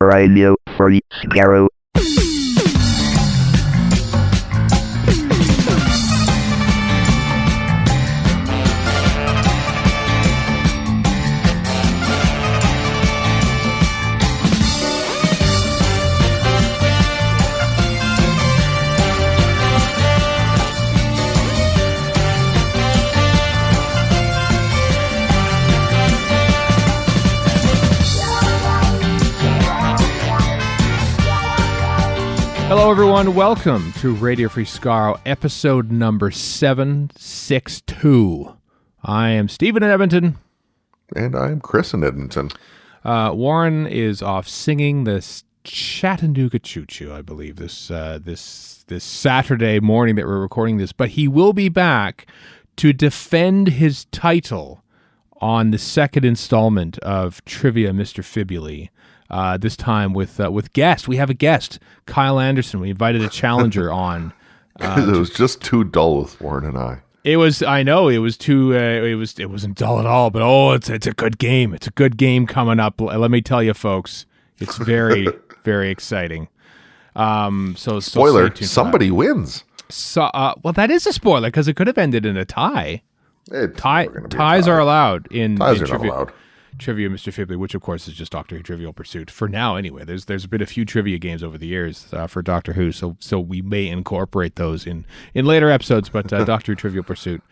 Radio Free Skaro. Hello, everyone. Welcome to Radio Free Skaro, episode number 762. I am Stephen in Edmonton. And I'm Chris in Edmonton. Warren is off singing this Chattanooga Choo-Choo, I believe, this Saturday morning that we're recording this. But he will be back to defend his title on the second installment of Trivia Mr. Fibuli. This time with guest. We have a guest, Kyle Anderson. We invited a challenger on. It was just too dull with Warren and I. It was. I know it was too. It wasn't dull at all. But it's a good game. It's a good game coming up. Let me tell you, folks. It's very very exciting. Spoiler: somebody wins. So, well, that is a spoiler because it could have ended in a tie. Ties are allowed in. Ties in are not allowed. Trivia Mr. Fibuli, which of course is just Doctor Who Trivial Pursuit for now. Anyway, there's been a few trivia games over the years for Doctor Who, so we may incorporate those in later episodes. But Doctor Who Trivial Pursuit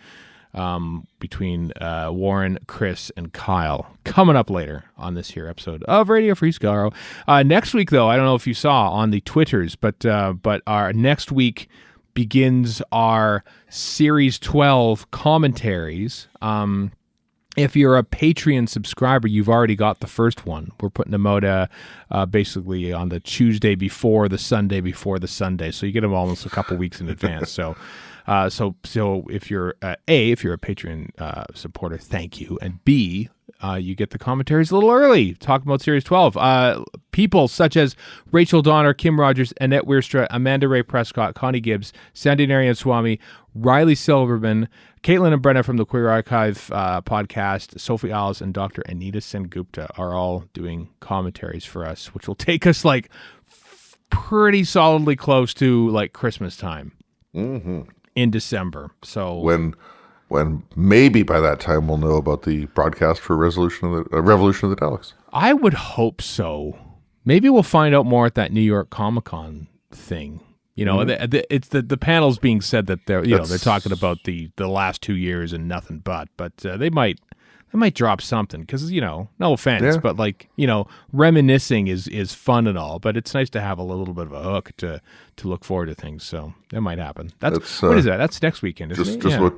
between Warren, Chris, and Kyle coming up later on this here episode of Radio Free Skaro. Next week, though, I don't know if you saw on the Twitters, but our next week begins our Series 12 commentaries. If you're a Patreon subscriber, you've already got the first one. We're putting them out basically on the Tuesday before the Sunday before the Sunday, so you get them almost a couple weeks in advance. So if you're a Patreon supporter, thank you, and B, you get the commentaries a little early. Talk about Series 12. People such as Rachel Donner, Kim Rogers, Annette Wierstra, Amanda Ray Prescott, Connie Gibbs, Sandy Narayan-Swamy, Riley Silverman, Caitlin and Brenna from the Queer Archive podcast, Sophie Alice, and Dr. Anita Sengupta are all doing commentaries for us, which will take us like pretty solidly close to like Christmas time in December. So when maybe by that time we'll know about the broadcast for Revolution of the Daleks. I would hope so. Maybe we'll find out more at that New York Comic-Con thing. You know, it's the panels being said that they're talking about the last 2 years and nothing but they might drop something because no offense, but reminiscing is fun and all, but it's nice to have a little bit of a hook to look forward to things. So that might happen. That's what is that? That's next weekend, isn't it? Just about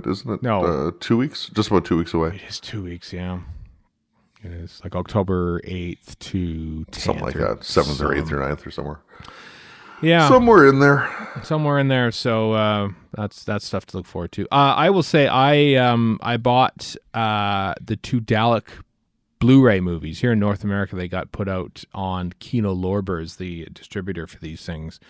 isn't it? No, 2 weeks. Just about 2 weeks away. It is 2 weeks. Yeah. It is like October 8th to 10th. Something like that. 7th or 8th or 9th or somewhere. Yeah, somewhere in there. So that's stuff to look forward to. I will say I bought the 2 Dalek Blu-ray movies here in North America. They got put out on Kino Lorber's, the distributor for these things.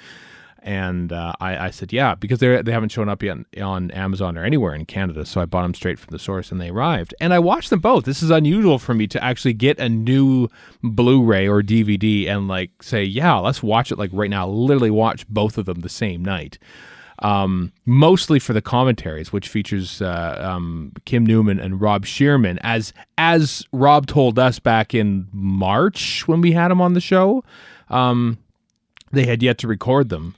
And I said, yeah, because they haven't shown up yet on Amazon or anywhere in Canada. So I bought them straight from the source and they arrived. And I watched them both. This is unusual for me to actually get a new Blu-ray or DVD and say, yeah, let's watch it right now. Literally watch both of them the same night. Mostly for the commentaries, which features Kim Newman and Rob Shearman. As Rob told us back in March when we had him on the show, they had yet to record them.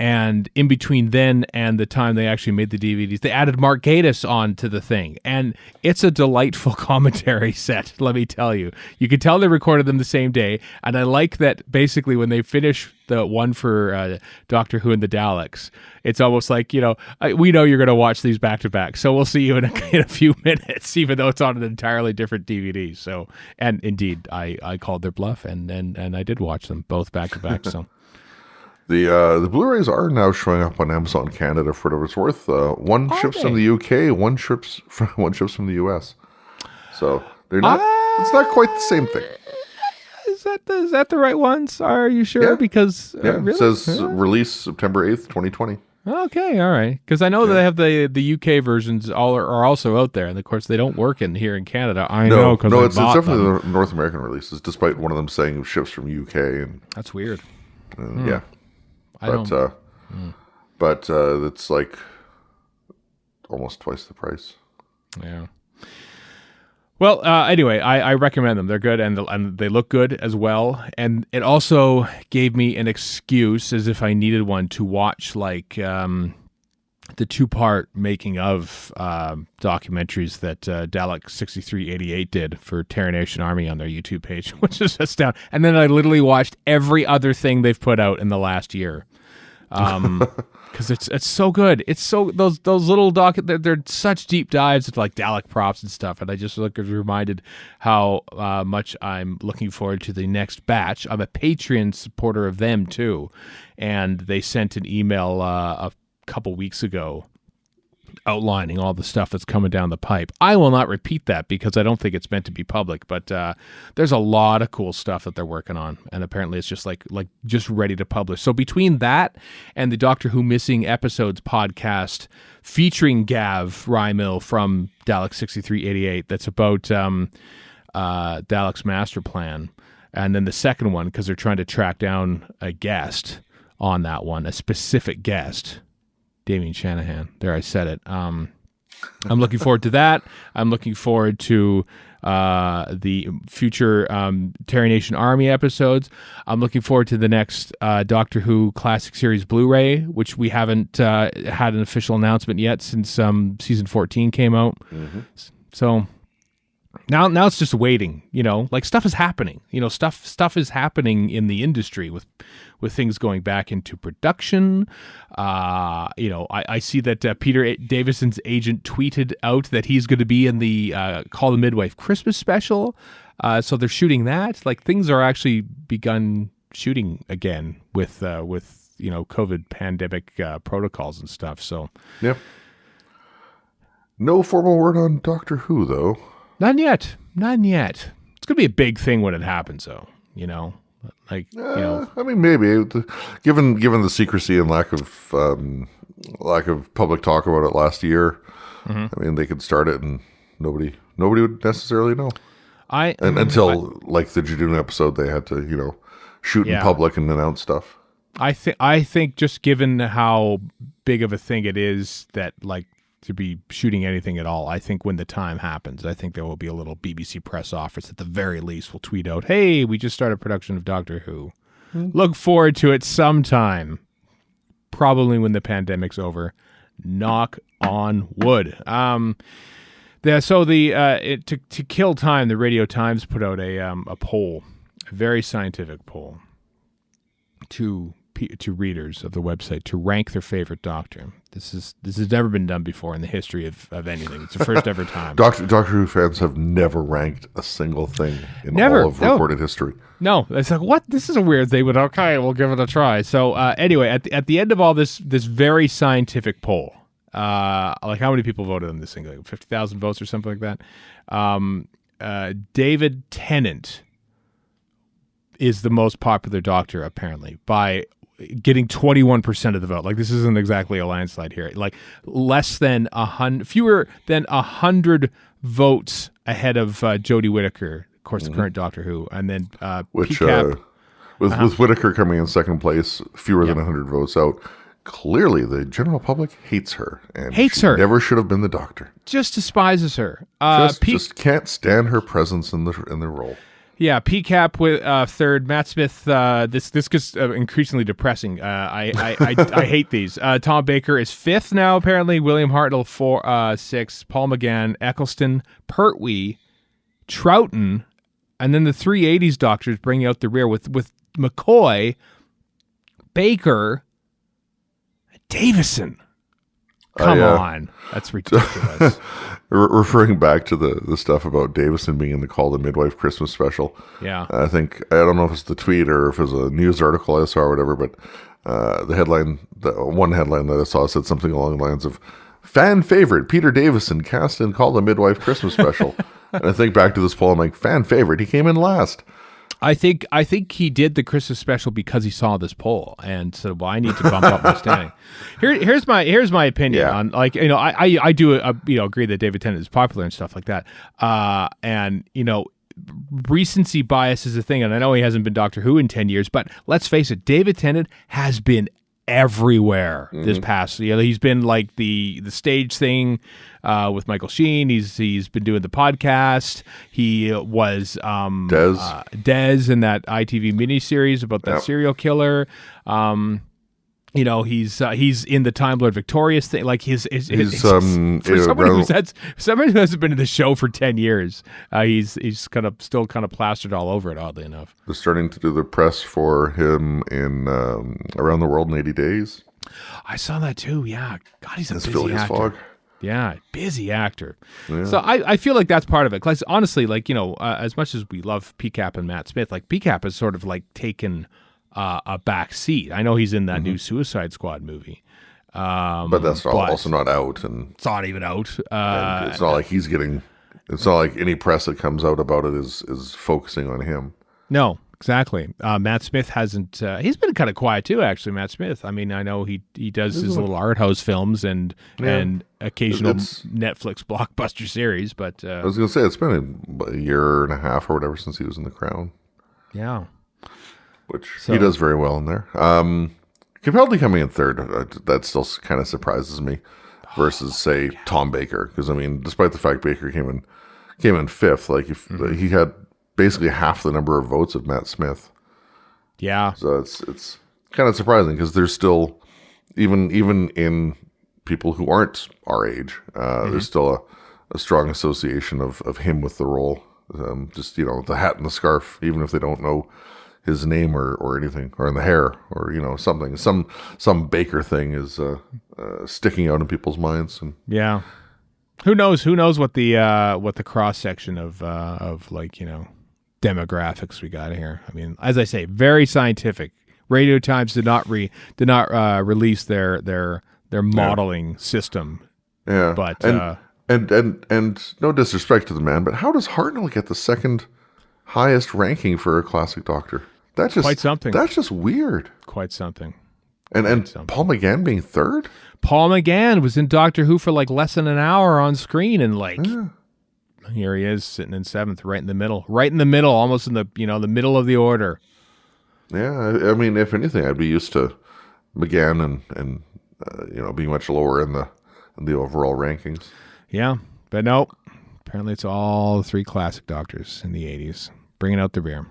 And in between then and the time they actually made the DVDs, they added Mark Gatiss onto the thing. And it's a delightful commentary set, let me tell you. You can tell they recorded them the same day. And I like that basically when they finish the one for Doctor Who and the Daleks, it's almost like, we know you're going to watch these back to back. So we'll see you in a few minutes, even though it's on an entirely different DVD. So, and indeed, I called their bluff and I did watch them both back to back. So. The Blu-rays are now showing up on Amazon Canada for whatever it's worth. One ships from the UK, one ships from the US. So they're not. It's not quite the same thing. Is that the right ones? Are you sure? Yeah. Because really? It says release September 8th, 2020. Okay, all right. Because I know that they have the UK versions are also out there, and of course they don't work here in Canada. I know because No, I it's bought definitely them. the North American releases, despite one of them saying it ships from UK and That's weird. yeah, I but don't. it's like almost twice the price. Yeah. Well, anyway, I recommend them. They're good, and they look good as well. And it also gave me an excuse, as if I needed one, to watch like the 2-part making of documentaries that Dalek 6388 did for Terra Nation Army on their YouTube page, which is astounding. And then I literally watched every other thing they've put out in the last year. Because it's so good. It's so those little they're such deep dives into like Dalek props and stuff, and I just was reminded how much I'm looking forward to the next batch. I'm a Patreon supporter of them too, and they sent an email a couple weeks ago outlining all the stuff that's coming down the pipe. I will not repeat that because I don't think it's meant to be public, but there's a lot of cool stuff that they're working on, and apparently it's just like just ready to publish. So between that and the Doctor Who Missing Episodes podcast featuring Gav Rymil from Dalek 6388, that's about Dalek's master plan, and then the second one because they're trying to track down a guest on that one, a specific guest. Damien Shanahan. There, I said it. I'm looking forward to that. I'm looking forward to the future Terra Nation Army episodes. I'm looking forward to the next Doctor Who Classic Series Blu-ray, which we haven't had an official announcement yet since season 14 came out. Mm-hmm. So now it's just waiting. Like stuff is happening. Stuff is happening in the industry with things going back into production. I see that Peter Davison's agent tweeted out that he's going to be in the Call the Midwife Christmas special. So they're shooting that. Like things are actually begun shooting again with COVID pandemic protocols and stuff. So yeah. No formal word on Doctor Who though. None yet. It's going to be a big thing when it happens, though. I mean, maybe given the secrecy and lack of public talk about it last year. Mm-hmm. I mean, they could start it and nobody would necessarily know. Until the Judoon episode, they had to shoot in public and announce stuff. I think just given how big of a thing it is that to be shooting anything at all, I think when the time happens, I think there will be a little BBC press office at the very least will tweet out, "Hey, we just started production of Doctor Who. Look forward to it sometime. Probably when the pandemic's over. Knock on wood." To kill time, the Radio Times put out a poll, a very scientific poll, to readers of the website to rank their favorite Doctor. This has never been done before in the history of anything. It's the first ever time. Doctor Who fans have never ranked a single thing in all of recorded history. No, it's like, what? This is a weird thing, but okay, we'll give it a try. So anyway, at the end of all this very scientific poll, how many people voted on this thing? Like 50,000 votes or something like that. David Tennant is the most popular Doctor, apparently, by getting 21% of the vote. Like, this isn't exactly a landslide here. Like, fewer than 100 votes ahead of Jodie Whittaker, of course, the current Doctor Who, and then with Whittaker coming in second place, fewer than 100 votes out. Clearly, the general public hates her and never should have been the Doctor. Just despises her. Just can't stand her presence in the role. Yeah, PCAP with third. Matt Smith. This gets increasingly depressing. I hate these. Tom Baker is fifth now. Apparently, William Hartnell sixth. Paul McGann, Eccleston, Pertwee, Troughton, and then the 380s Doctors bringing out the rear with McCoy, Baker, Davison. Come on. That's ridiculous. Referring back to the stuff about Davison being in the Call the Midwife Christmas special. Yeah. I don't know if it's the tweet or if it was a news article I saw or whatever, but the one headline that I saw said something along the lines of, "Fan favorite Peter Davison cast in Call the Midwife Christmas special." And I think back to this poll, I'm like, fan favorite? He came in last. I think he did the Christmas special because he saw this poll and said, "Well, I need to bump up my standing." Here's my opinion on, like, I do agree that David Tennant is popular and stuff like that, and recency bias is a thing, and I know he hasn't been Doctor Who in 10 years, but let's face it, David Tennant has been everywhere this past. He's been like the stage thing with Michael Sheen. He's been doing the podcast. He was Des in that ITV miniseries about that serial killer. He's in the Time Lord Victorious thing. Like for somebody who hasn't been in the show for 10 years, he's still kind of plastered all over it. Oddly enough, they're starting to do the press for him in Around the World in 80 Days. I saw that too. Yeah, God, he's a busy Phileas actor. Fogg. Yeah, busy actor. Yeah. So I feel like that's part of it. Because honestly, like, as much as we love PCAP and Matt Smith, like PCAP has sort of like taken a back seat. I know he's in that new Suicide Squad movie, but that's also not out, and it's not even out. And it's not like he's getting. It's not like any press that comes out about it is focusing on him. No, exactly. Matt Smith hasn't. He's been kind of quiet too, actually. Matt Smith. I mean, I know he does his little art house films and occasional Netflix blockbuster series, but I was going to say it's been a year and a half or whatever since he was in The Crown. Yeah. He does very well in there. Capaldi coming in third, that still kind of surprises me, versus say Tom Baker, because I mean, despite the fact Baker came in fifth, like he had basically half the number of votes of Matt Smith. Yeah, so it's kind of surprising because there's still even in people who aren't our age, there's still a strong association of him with the role. Just the hat and the scarf, even if they don't know his name or anything, or in the hair, or something, some Baker thing is sticking out in people's minds. And yeah, who knows what the cross section of like demographics we got here. I mean, as I say, very scientific. Radio Times did not release their modeling system. Yeah, but and no disrespect to the man, but how does Hartnell get the second highest ranking for a classic Doctor? That's just quite something. That's just weird. Quite something. And Paul McGann being third? Paul McGann was in Doctor Who for like less than an hour on screen, and here he is sitting in seventh, right in the middle, almost in the the middle of the order. Yeah, I mean, if anything, I'd be used to McGann and being much lower in the overall rankings. Yeah, but no. Apparently, it's all the three classic Doctors in the 80s, bringing out the rear.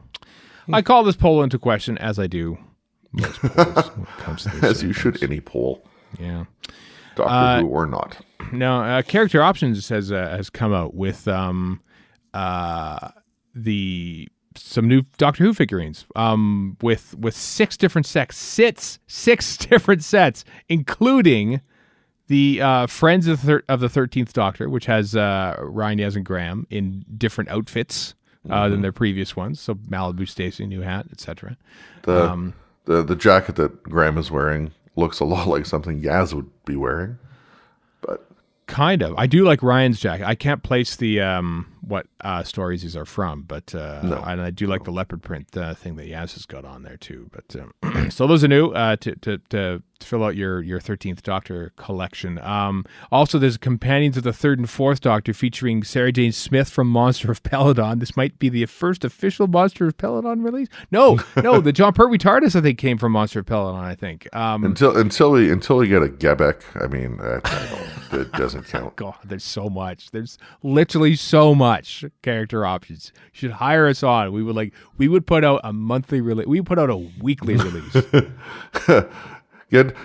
I call this poll into question, as I do most polls when it comes to this. As you should any poll. Yeah. Doctor Who or not. Now, Character Options has come out with some new Doctor Who figurines with six different six different sets, including the Friends of the 13th Doctor, which has Ryan, Yaz, and Graham in different outfits than their previous ones. So Malibu Stacy, new hat, etc. The jacket that Graham is wearing looks a lot like something Yaz would be wearing, but kind of. I do like Ryan's jacket. I can't place the what stories these are from, but and I do like the leopard print thing that Yaz has got on there too. But so those are new to fill out your 13th Doctor collection. Also, there's Companions of the 3rd and 4th Doctor featuring Sarah Jane Smith from Monster of Peladon. This might be the first official Monster of Peladon release. No, the John Pertwee TARDIS I think came from Monster of Peladon. I think until we get a Gebek. I mean, it doesn't count. God, there's so much. There's literally so much Character Options. You should hire us on. We would put out a monthly release. We would put out a weekly release.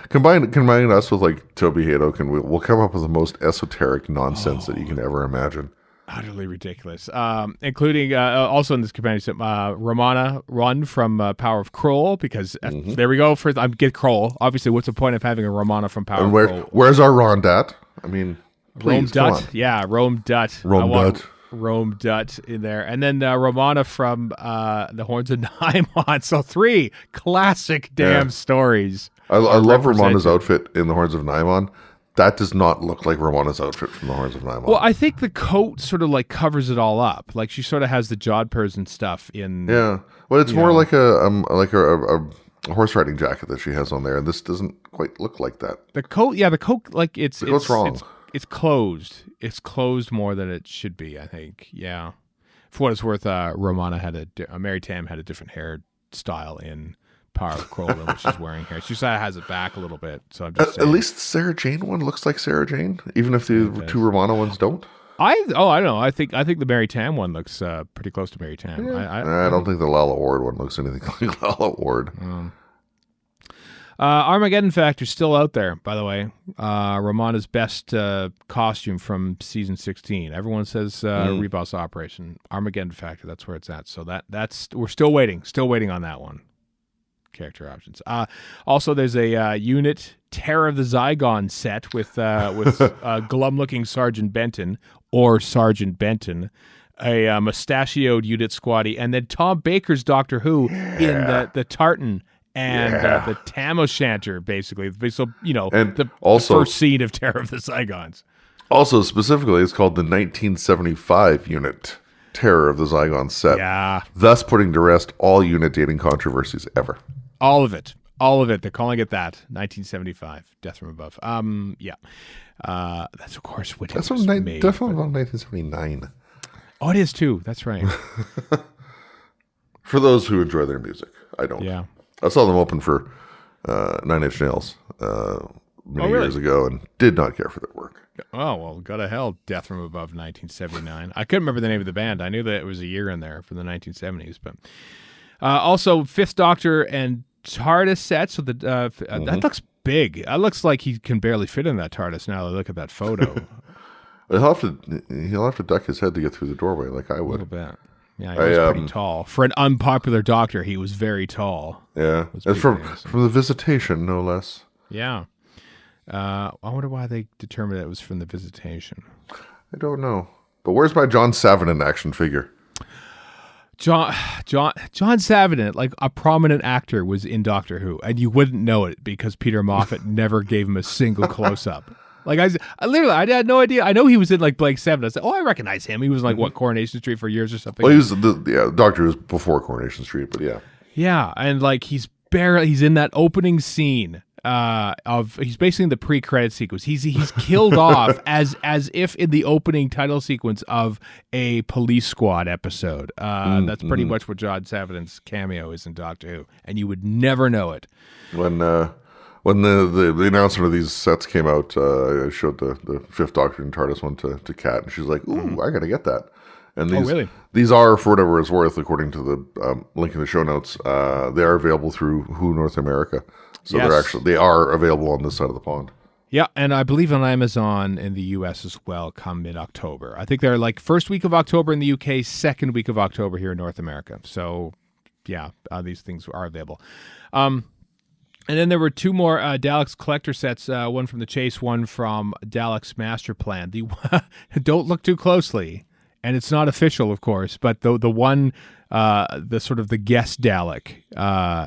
Combining us with like Toby Hadoke, and we'll come up with the most esoteric nonsense that you can ever imagine. Utterly ridiculous. Including also in this companionship, Romana Run from Power of Kroll, because there we go. First, I get Kroll. Obviously, what's the point of having a Romana from Power of Kroll? Where's our Ron Dat? I mean, Rome please, Dutt. Yeah, Rome Dutt. Rome Dutt in there. And then Romana from the Horns of Naimon. So 3 classic damn stories. I love Romana's outfit in the Horns of Naimon. That does not look like Romana's outfit from the Horns of Naimon. Well, I think the coat sort of like covers it all up. Like she sort of has the jodhpurs and stuff in. Yeah, Well, it's more like a horse riding jacket that she has on there, and this doesn't quite look like that. The coat, the coat, like it's wrong. It's closed. It's closed more than it should be, I think. Yeah. For what it's worth, Romana had Mary Tam had a different hairstyle in Power of Crowland, which she's wearing here. She sort of has it back a little bit. So I'm just at least the Sarah Jane one looks like Sarah Jane, even if the two Romana ones don't. I don't know. I think the Mary Tam one looks pretty close to Mary Tam. Yeah. I don't think the Lala Ward one looks anything like Lala Ward. Armageddon Factor's still out there, by the way. Romana's best costume from season 16. Everyone says Reboss Operation. Armageddon Factor, that's where it's at. So that's we're still waiting on that one. Character options. Also, there's a unit Terror of the Zygon set with glum-looking Sergeant Benton or Sergeant Benton, a mustachioed unit squatty, and then Tom Baker's Doctor Who in the tartan and the tam o'shanter, basically. So the first scene of Terror of the Zygons. Also, specifically, it's called the 1975 unit Terror of the Zygon set. Yeah. Thus putting to rest all unit dating controversies ever. All of it. They're calling it that. 1975. Death from Above. That's, of course, when that's it was made. Definitely about 1979. Oh, it is, too. That's right. For those who enjoy their music. I don't. Yeah. I saw them open for Nine Inch Nails many years ago and did not care for their work. Oh, well, go to hell, Death from Above 1979. I couldn't remember the name of the band. I knew that it was a year in there from the 1970s. But also, Fifth Doctor and TARDIS set. So that looks big. It looks like he can barely fit in that TARDIS now that I look at that photo. He'll have to duck his head to get through the doorway like I would. A little bit. Yeah, he was pretty tall. For an unpopular doctor, he was very tall. Yeah. It's from the Visitation, no less. Yeah. I wonder why they determined it was from the Visitation. I don't know. But where's my John Savinan action figure? John Savinan, like a prominent actor, was in Doctor Who, and you wouldn't know it because Peter Moffat never gave him a single close-up. Like I had no idea. I know he was in like Blake 7. I said, I recognize him. He was in, like Coronation Street for years or something. Well, he was Doctor was before Coronation Street, but yeah. Yeah, and like he's in that opening scene he's basically in the pre-credit sequence. He's killed off as if in the opening title sequence of a Police Squad episode. That's pretty much what John Savidan's cameo is in Doctor Who, and you would never know it. When the announcement of these sets came out, I showed the Fifth Doctor and TARDIS one to Kat, and she's like, "Ooh, I gotta get that." And these are, for whatever it's worth, according to the link in the show notes, they are available through Who North America. So they are available on this side of the pond. Yeah, and I believe on Amazon in the U.S. as well come mid-October. I think they're like first week of October in the U.K., second week of October here in North America. So, yeah, these things are available. And then there were two more Daleks collector sets, one from the Chase, one from Daleks Master Plan. Don't look too closely, and it's not official, of course, but the one... the sort of the guest Dalek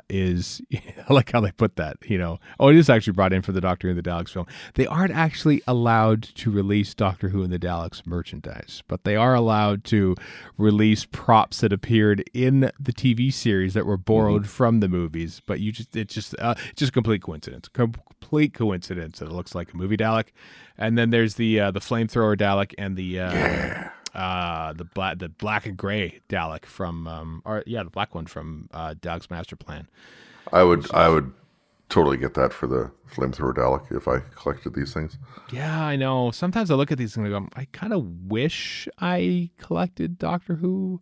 is I like how they put that, it is actually brought in for the Doctor Who and the Daleks film. They aren't actually allowed to release Doctor Who and the Daleks merchandise, but they are allowed to release props that appeared in the TV series that were borrowed from the movies. But it's just complete coincidence that it looks like a movie Dalek. And then there's the flamethrower Dalek and the black and gray Dalek from the black one from Dalek's Master Plan. I would totally get that for the flamethrower Dalek if I collected these things. Yeah, I know. Sometimes I look at these and I go, I kind of wish I collected Doctor Who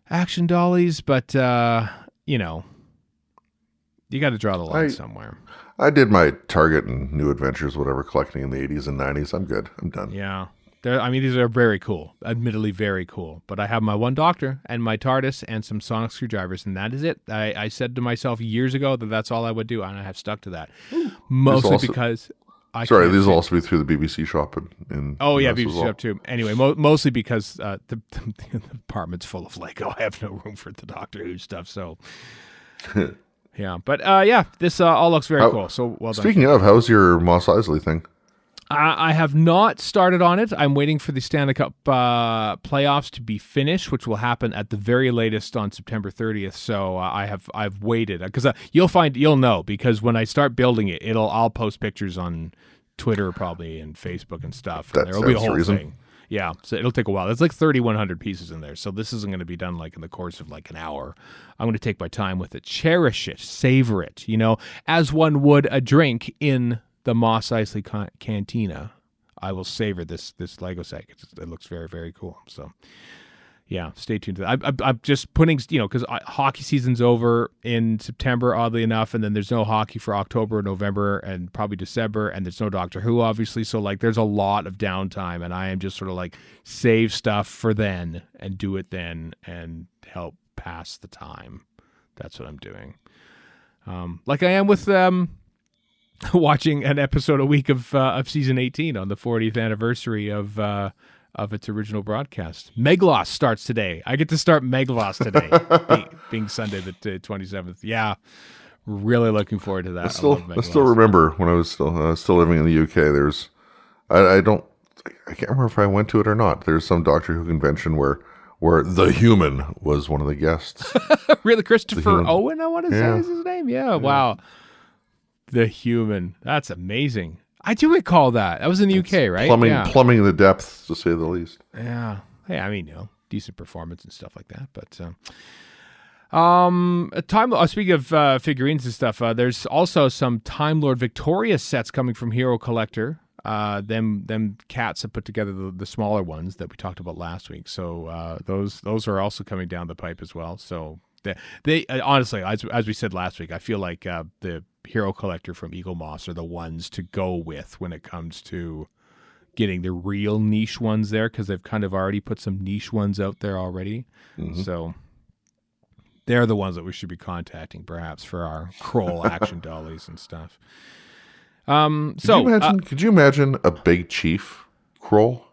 action dollies, but you got to draw the line somewhere. I did my Target and New Adventures, whatever, collecting in the 80s and 90s. I'm good. I'm done. Yeah. These are very cool, admittedly very cool. But I have my one Doctor and my TARDIS and some sonic screwdrivers, and that is it. I said to myself years ago that that's all I would do, and I have stuck to that. Mostly because these will also be through the BBC shop in BBC shop too. Anyway, mostly because the apartment's full of Lego. I have no room for the Doctor Who stuff, so... Yeah, but this all looks very cool. So well done. Speaking of, how's your Mos Eisley thing? I have not started on it. I'm waiting for the Stanley Cup playoffs to be finished, which will happen at the very latest on September 30th. So I've waited because you'll know, because when I start building it, I'll post pictures on Twitter probably and Facebook and stuff. And there'll be a whole thing. Yeah, so it'll take a while. There's like 3,100 pieces in there, so this isn't going to be done like in the course of like an hour. I'm going to take my time with it, cherish it, savor it, as one would a drink in the Moss Eisley Cantina. I will savor this Lego set. It looks very, very cool. So, yeah, stay tuned to that. I'm just putting, because hockey season's over in September, oddly enough, and then there's no hockey for October, November, and probably December, and there's no Doctor Who, obviously. So, like, there's a lot of downtime, and I am just sort of like save stuff for then and do it then and help pass the time. That's what I'm doing. Like I am with watching an episode a week of season 18 on the 40th anniversary of its original broadcast. Meglos starts today. I get to start Meglos today, being Sunday the 27th. Yeah, really looking forward to that. I still remember when I was still living in the UK. I can't remember if I went to it or not. There's some Doctor Who convention where the Human was one of the guests. Really, Christopher Owen, I want to say is his name. Yeah, wow. The Human. That's amazing. I do recall that. That was in the UK, right? Plumbing the depths, to say the least. Yeah. Hey, I mean, decent performance and stuff like that. But speaking of figurines and stuff, there's also some Time Lord Victoria sets coming from Hero Collector. Them cats have put together the smaller ones that we talked about last week. So those are also coming down the pipe as well. So they honestly, as we said last week, I feel like the Hero Collector from Eagle Moss are the ones to go with when it comes to getting the real niche ones there, because they've kind of already put some niche ones out there already. Mm-hmm. So they're the ones that we should be contacting perhaps for our Kroll action dollies and stuff. Could you imagine a Big Chief Kroll?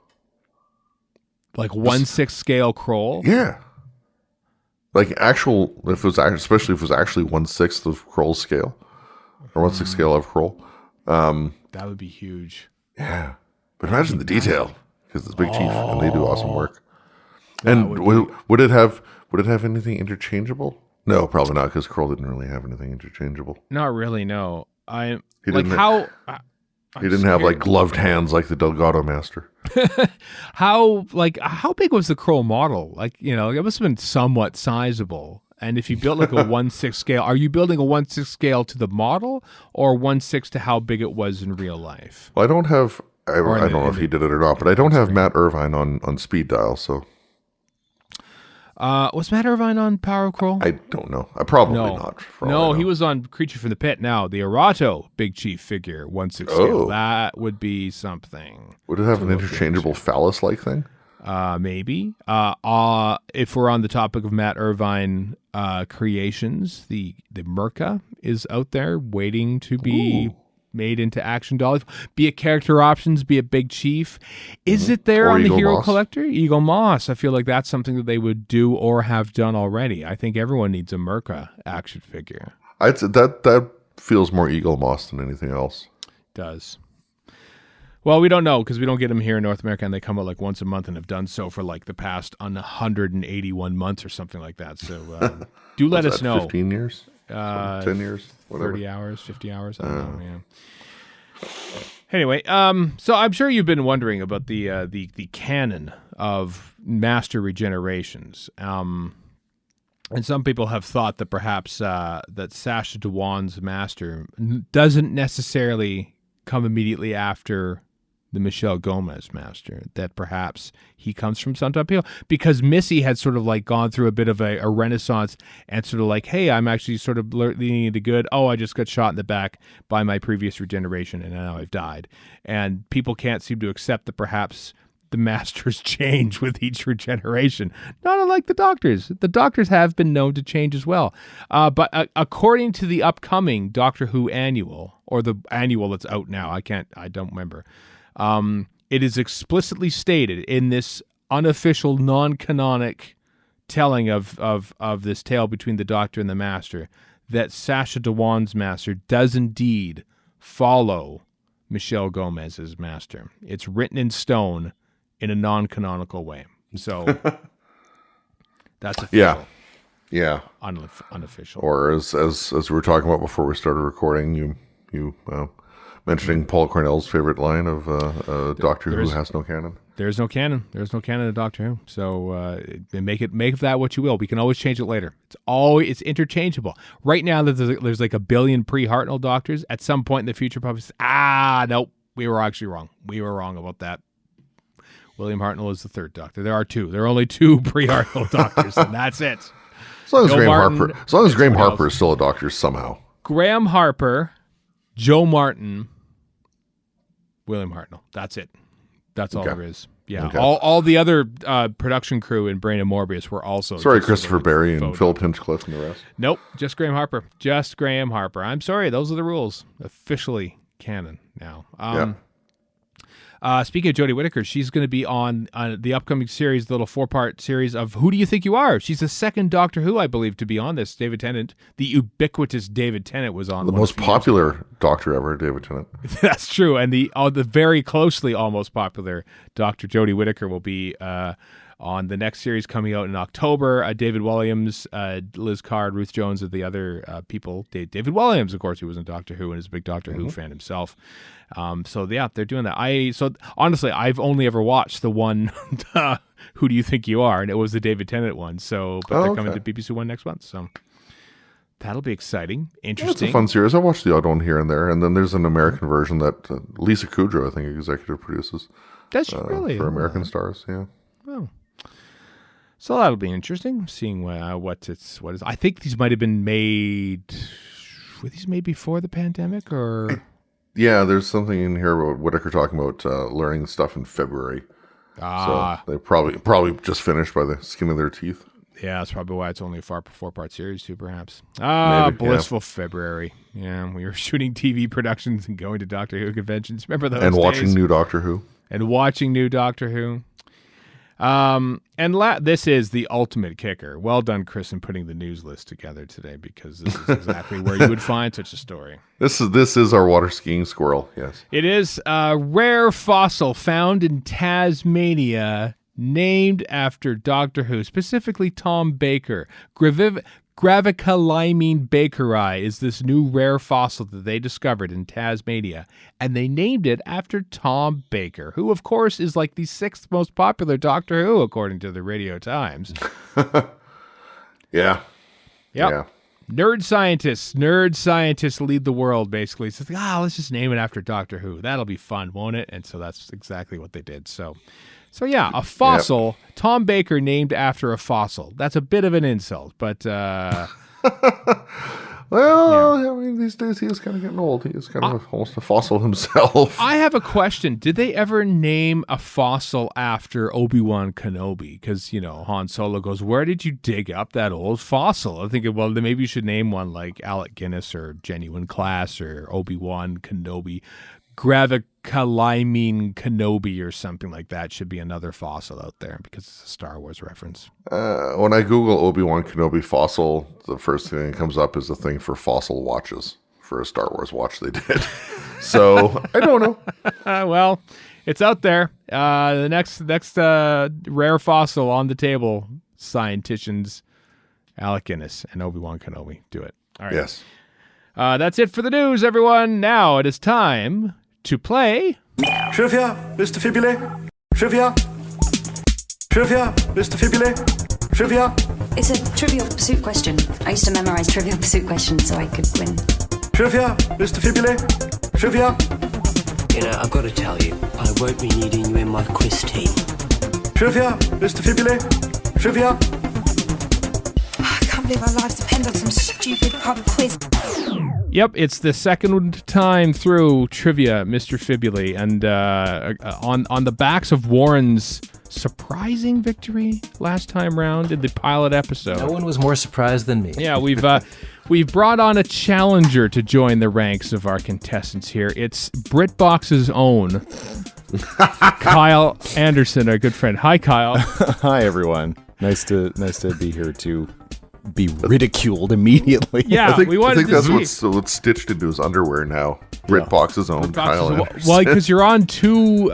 Like 1/6 scale Kroll? Yeah. Like especially if it was actually 1/6 of Kroll's scale. Or 1/6 scale of Kroll. That would be huge. Yeah. But imagine the detail, because it's Big Chief and they do awesome work. And would it have anything interchangeable? No, probably not, because Kroll didn't really have anything interchangeable. Not really, no. He didn't have like gloved hands like the Delgado Master. How big was the Kroll model? Like, it must have been somewhat sizable. And if you built like a 1/6 scale, are you building a 1/6 scale to the model or 1/6 to how big it was in real life? Well, I don't know if he did it or not, but I don't have Matt Irvine on speed dial, so. Was Matt Irvine on Power of Kroll? I don't know. Probably not. No, he was on Creature from the Pit. Now, the Erato Big Chief figure, 1/6 scale. That would be something. Would it have an interchangeable phallus-like thing? Maybe. If we're on the topic of Matt Irvine creations, the Merca is out there waiting to be made into action dollies. Be it character options, be it Big Chief. Is it there on the Hero Collector? Eagle Moss. I feel like that's something that they would do or have done already. I think everyone needs a Merca action figure. That feels more Eagle Moss than anything else. Does. Well, we don't know, because we don't get them here in North America, and they come out like once a month and have done so for like the past 181 months or something like that. So do let us know. 15 years? 10 years? Whatever. 30 hours, 50 hours? I don't know, yeah. Anyway, so I'm sure you've been wondering about the canon of master regenerations. And some people have thought that perhaps that Sacha Dhawan's master doesn't necessarily come immediately after the Michelle Gomez master, that perhaps he comes from Santo Pio, because Missy had sort of like gone through a bit of a renaissance and sort of like, hey, I'm actually sort of leaning into good. Oh, I just got shot in the back by my previous regeneration and now I've died. And people can't seem to accept that perhaps the masters change with each regeneration. Not unlike the Doctors. The Doctors have been known to change as well. But according to the upcoming Doctor Who annual, or the annual that's out now, I don't remember. It is explicitly stated in this unofficial, non-canonic telling of this tale between the Doctor and the Master that Sacha Dhawan's master does indeed follow Michelle Gomez as Master. It's written in stone in a non-canonical way. So that's official. Yeah. Unofficial. Or as we were talking about before we started recording, you mentioning Paul Cornell's favorite line of Doctor Who has no canon. There's no canon. There's no canon of Doctor Who. So make that what you will. We can always change it later. It's interchangeable. Right now, there's like a billion pre-Hartnell Doctors. At some point in the future, probably nope, we were actually wrong. We were wrong about that. William Hartnell is the third Doctor. There are two. There are only two pre-Hartnell Doctors, and that's it. As long as Graham Harper is still a Doctor somehow. Graham Harper, Joe Martin, William Hartnell. That's it. That's all there is. Yeah. Okay. All the other production crew in Brain and Morbius were also. Sorry, Christopher Barry and Philip Hinchcliffe and the rest. Nope. Just Graham Harper. Just Graham Harper. I'm sorry. Those are the rules. Officially canon now. Speaking of Jodie Whittaker, she's going to be on the upcoming series, the little 4-part series of Who Do You Think You Are? She's the second Doctor Who, I believe, to be on this. David Tennant, the ubiquitous David Tennant, was on. The most popular Doctor ever, David Tennant. That's true. And the very closely almost popular Dr. Jodie Whittaker will be on the next series coming out in October. David Williams, Liz Card, Ruth Jones are the other people. David Williams, of course, who was in Doctor Who and is a big Doctor Who fan himself. So they're doing that. Honestly, I've only ever watched the one, Who Do You Think You Are? And it was the David Tennant one. But they're coming to BBC One next month. So that'll be exciting. Interesting. It's a fun series. I watched the odd one here and there. And then there's an American version that Lisa Kudrow, I think, executive produces. Does she really? For American Stars, yeah. Oh. So that'll be interesting, seeing what is. I think these might have been made. Were these made before the pandemic, or? Yeah, there's something in here about Whittaker talking about learning stuff in February. So they probably just finished by the skin of their teeth. Yeah, that's probably why it's only a 4-part series too, perhaps. Maybe, blissful February. Yeah, we were shooting TV productions and going to Doctor Who conventions. Remember those and days? Watching new Doctor Who. This is the ultimate kicker. Well done, Chris, in putting the news list together today, because this is exactly where you would find such a story. This is our water skiing squirrel. Yes, it is a rare fossil found in Tasmania, named after Doctor Who, specifically Tom Baker. Gravicalimene bakeri is this new rare fossil that they discovered in Tasmania, and they named it after Tom Baker, who, of course, is like the 6th most popular Doctor Who, according to the Radio Times. Yeah. Yep. Yeah. Nerd scientists lead the world, basically. So let's just name it after Doctor Who. That'll be fun, won't it? And so that's exactly what they did. So yeah, a fossil, yep. Tom Baker named after a fossil. That's a bit of an insult, but... Well, yeah. I mean, these days he is kind of getting old. He is kind of almost a fossil himself. I have a question. Did they ever name a fossil after Obi-Wan Kenobi? Because, Han Solo goes, where did you dig up that old fossil? I'm thinking, well, then maybe you should name one like Alec Guinness or Genuine Class or Obi-Wan Kenobi. Gravicalimene Kenobi or something like that should be another fossil out there, because it's a Star Wars reference. When I Google Obi-Wan Kenobi fossil, the first thing that comes up is a thing for fossil watches, for a Star Wars watch they did. So I don't know. Well, it's out there. The next rare fossil on the table, scienticians, Alec Guinness and Obi-Wan Kenobi. Do it. All right. Yes. That's it for the news, everyone. Now it is time to play... Trivia, Mr. Fibuli. Trivia. Trivia, Mr. Fibuli. Trivia. It's a Trivial Pursuit question. I used to memorize Trivial Pursuit questions so I could win. Trivia, Mr. Fibuli. Trivia. I've got to tell you, I won't be needing you in my quiz team. Trivia, Mr. Fibuli. Trivia. I can't believe our lives depend on some stupid pub quiz. Yep, it's the second time through Trivia, Mr. Fibuli, and on the backs of Warren's surprising victory last time round in the pilot episode. No one was more surprised than me. Yeah, we've brought on a challenger to join the ranks of our contestants here. It's BritBox's own Kyle Anderson, our good friend. Hi, Kyle. Hi, everyone. Nice to be here to be ridiculed immediately. Yeah, I think that's what's stitched into his underwear now. BritBox's own Kyle Anderson. Well, because you're on two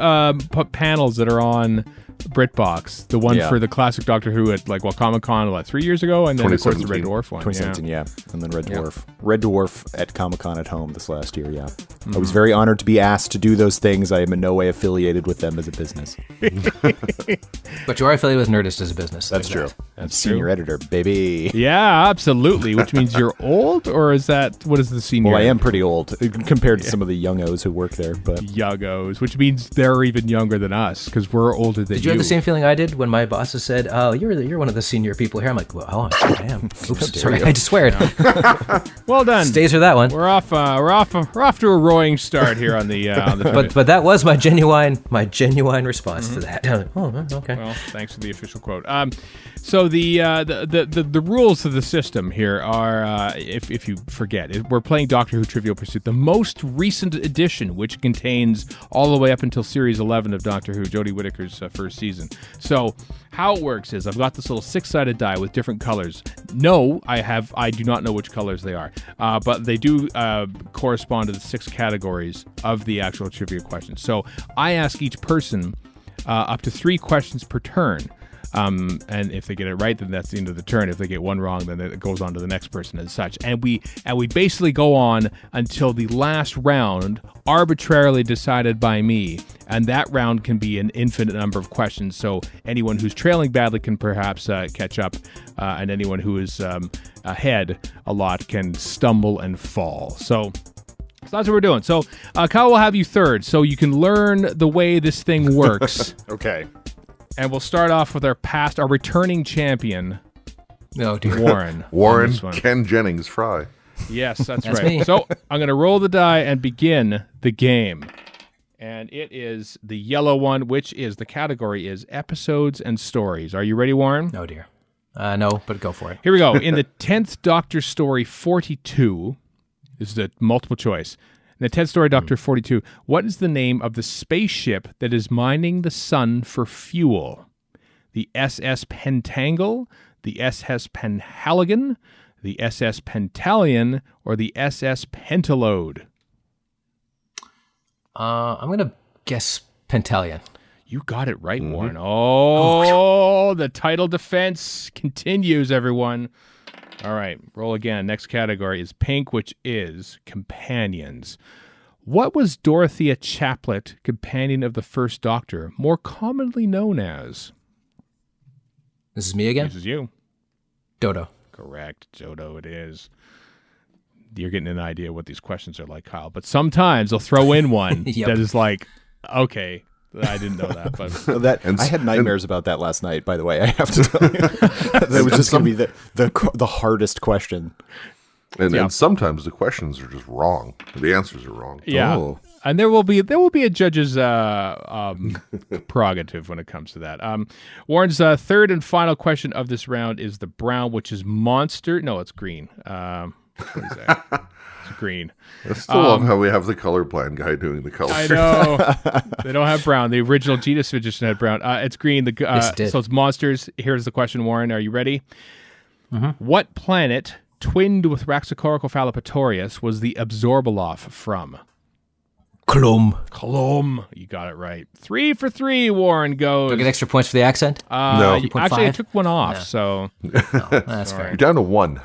panels that are on BritBox. The one for the classic Doctor Who at Comic-Con 3 years ago, and then of course the Red Dwarf one. 2017, and then Red Dwarf. Red Dwarf at Comic-Con at home this last year. Yeah, I was very honored to be asked to do those things. I am in no way affiliated with them as a business. But you are affiliated with Nerdist as a business. That's true. That's senior editor, baby. Yeah, absolutely. Which means you're old, or is that what is the senior? Well, I am pretty old compared to some of the youngos who work there. But youngos, which means they're even younger than us because we're older than you. Did you have the same feeling I did when my bosses said, "Oh, you're one of the senior people here"? I'm like, "Well, I am." Oops, sorry, I just swear it. Well done. Stays for that one. We're off to a roaring start here on the. But that was my genuine response to that. Oh, okay. Well, thanks for the official quote. So the rules of the system here are, if you forget, we're playing Doctor Who Trivial Pursuit, the most recent edition, which contains all the way up until Series 11 of Doctor Who, Jodie Whittaker's first season. So how it works is I've got this little 6-sided die with different colors. No, I do not know which colors they are, but they do correspond to the 6 categories of the actual trivia questions. So I ask each person up to 3 questions per turn. And if they get it right, then that's the end of the turn. If they get one wrong, then it goes on to the next person and such. And we basically go on until the last round, arbitrarily decided by me. And that round can be an infinite number of questions. So anyone who's trailing badly can perhaps catch up, and anyone who is ahead a lot can stumble and fall. So that's what we're doing. So Kyle will have you third, so you can learn the way this thing works. Okay. And well start off with our returning champion, dear. Warren. Ken Jennings Fry. Yes, that's right. me. So I'm going to roll the die and begin the game. And it is the yellow one, which is, the category is episodes and stories. Are you ready, Warren? Oh, dear. No, but go for it. Here we go. In the 10th Doctor story 42, this is a multiple choice. In the 10th story, Doctor 42, what is the name of the spaceship that is mining the sun for fuel? The SS Pentangle, the SS Penhaligon, the SS Pentalion, or the SS Pentalode? I'm going to guess Pentalion. You got it right, Warren. Oh, the title defense continues, everyone. All right, roll again. Next category is pink, which is companions. What was Dorothea Chaplet, companion of the First Doctor, more commonly known as? This is me again? This is you. Dodo. Correct. Dodo it is. You're getting an idea what these questions are like, Kyle. But sometimes they'll throw in one that is like, okay, I didn't know that. But I had nightmares about that last night, by the way. I have to tell you. That was just going to be the hardest question. And sometimes the questions are just wrong. The answers are wrong. Yeah. Oh. And there will be a judge's prerogative when it comes to that. Warren's third and final question of this round is the brown, which is monster. No, it's green. What is that? It's green. I still love how we have the colorblind guy doing the colors. I know. They don't have brown. The original Genius Magician had brown. It's green. So it's monsters. Here's the question, Warren. Are you ready? Mm-hmm. What planet, twinned with Raxacoricofallapatorius, was the Absorbaloff from? Clom. You got it right. 3 for 3, Warren goes. Do I get extra points for the accent? No. Actually, I took one off, so. That's fair. You're down to 1.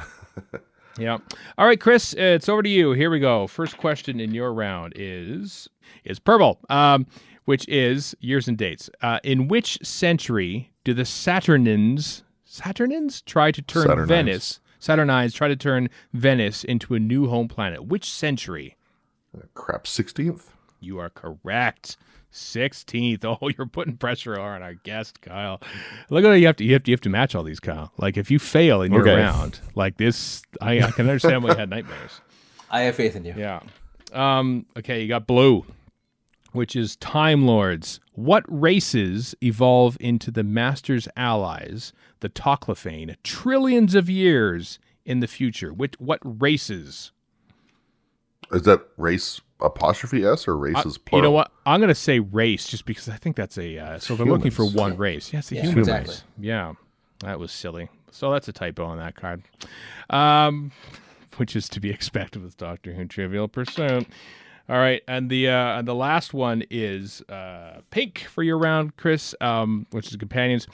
Yeah. All right, Chris, it's over to you. Here we go. First question in your round is purple, which is years and dates. In which century do the Saturnines try to turn Saturnines try to turn Venice into a new home planet? Which century? Crap, 16th? You are correct. 16th. Oh, you're putting pressure on our guest, Kyle. Look at it. You have to match all these, Kyle. Like, if you fail in your round, like this, I can understand why you had nightmares. I have faith in you. Yeah. Okay, you got blue, which is Time Lords. What races evolve into the Master's allies, the Toclafane, trillions of years in the future? What races? Is that race apostrophe S or races plural? You know what? I'm going to say race just because I think that's so they're looking for one race. Yes, the human exactly. race. Yeah, that was silly. So that's a typo on that card, which is to be expected with Doctor Who Trivial Pursuit. All right, and the last one is pink for your round, Chris, which is companions.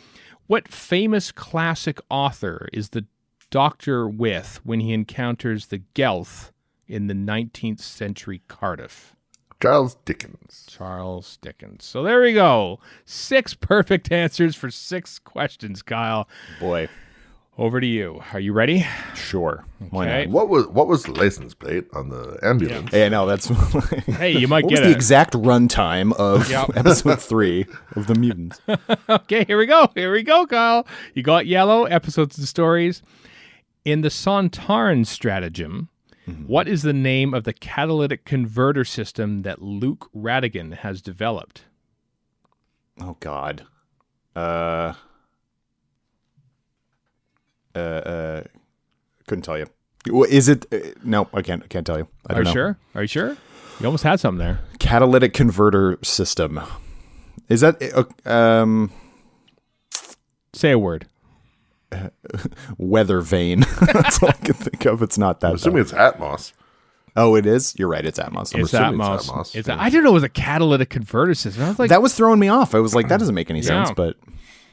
What famous classic author is the Doctor with when he encounters the Gelth in the 19th century Cardiff? Charles Dickens. Charles Dickens. So there we go. 6 perfect answers for 6 questions, Kyle. Boy. Over to you. Are you ready? Sure. Why Okay. not? What was the license plate on the ambulance? Yeah, no, that's... Hey, you might what get was the exact runtime of episode 3 of The Mutants? Okay, here we go. Here we go, Kyle. You got yellow, episodes and stories. In the Sontaran stratagem, what is the name of the catalytic converter system that Luke Radigan has developed? Oh, God. Couldn't tell you. Is it? No, I can't tell you. I don't know. Sure? Are you sure? You almost had something there. Catalytic converter system. Is that Say a word. weather vane? That's all I can think of. It's not that. I'm assuming it's Atmos. Oh, it is. You're right. It's Atmos. It's assuming Atmos. it's Atmos. I didn't know it was a catalytic converter system. I was like, That was throwing me off. I was like, that doesn't make any sense. But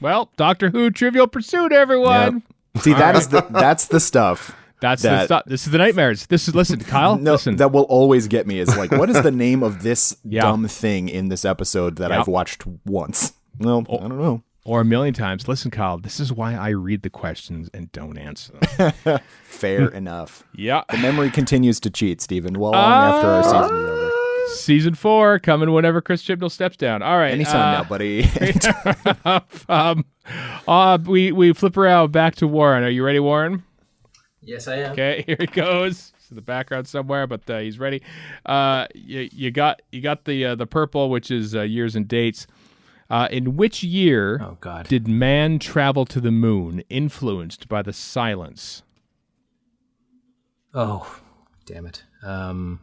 well, Doctor Who Trivial Pursuit, everyone. see, that's the stuff. That's the stuff. This is the nightmares. Listen, Kyle. No, listen. that will always get me is like, what is the name of this dumb thing in this episode that I've watched once? Well, I don't know. Or a million times. Listen, Kyle, this is why I read the questions and don't answer them. Fair enough. Yeah. The memory continues to cheat, Stephen, long after our season is over. Season 4 coming whenever Chris Chibnall steps down. All right. Anytime now, buddy. We flip around back to Warren. Are you ready, Warren? Yes, I am. Okay, here he goes. It's in the background somewhere, but he's ready. You got the purple, which is years and dates. In which year did man travel to the moon, influenced by the silence? Oh, damn it. I'm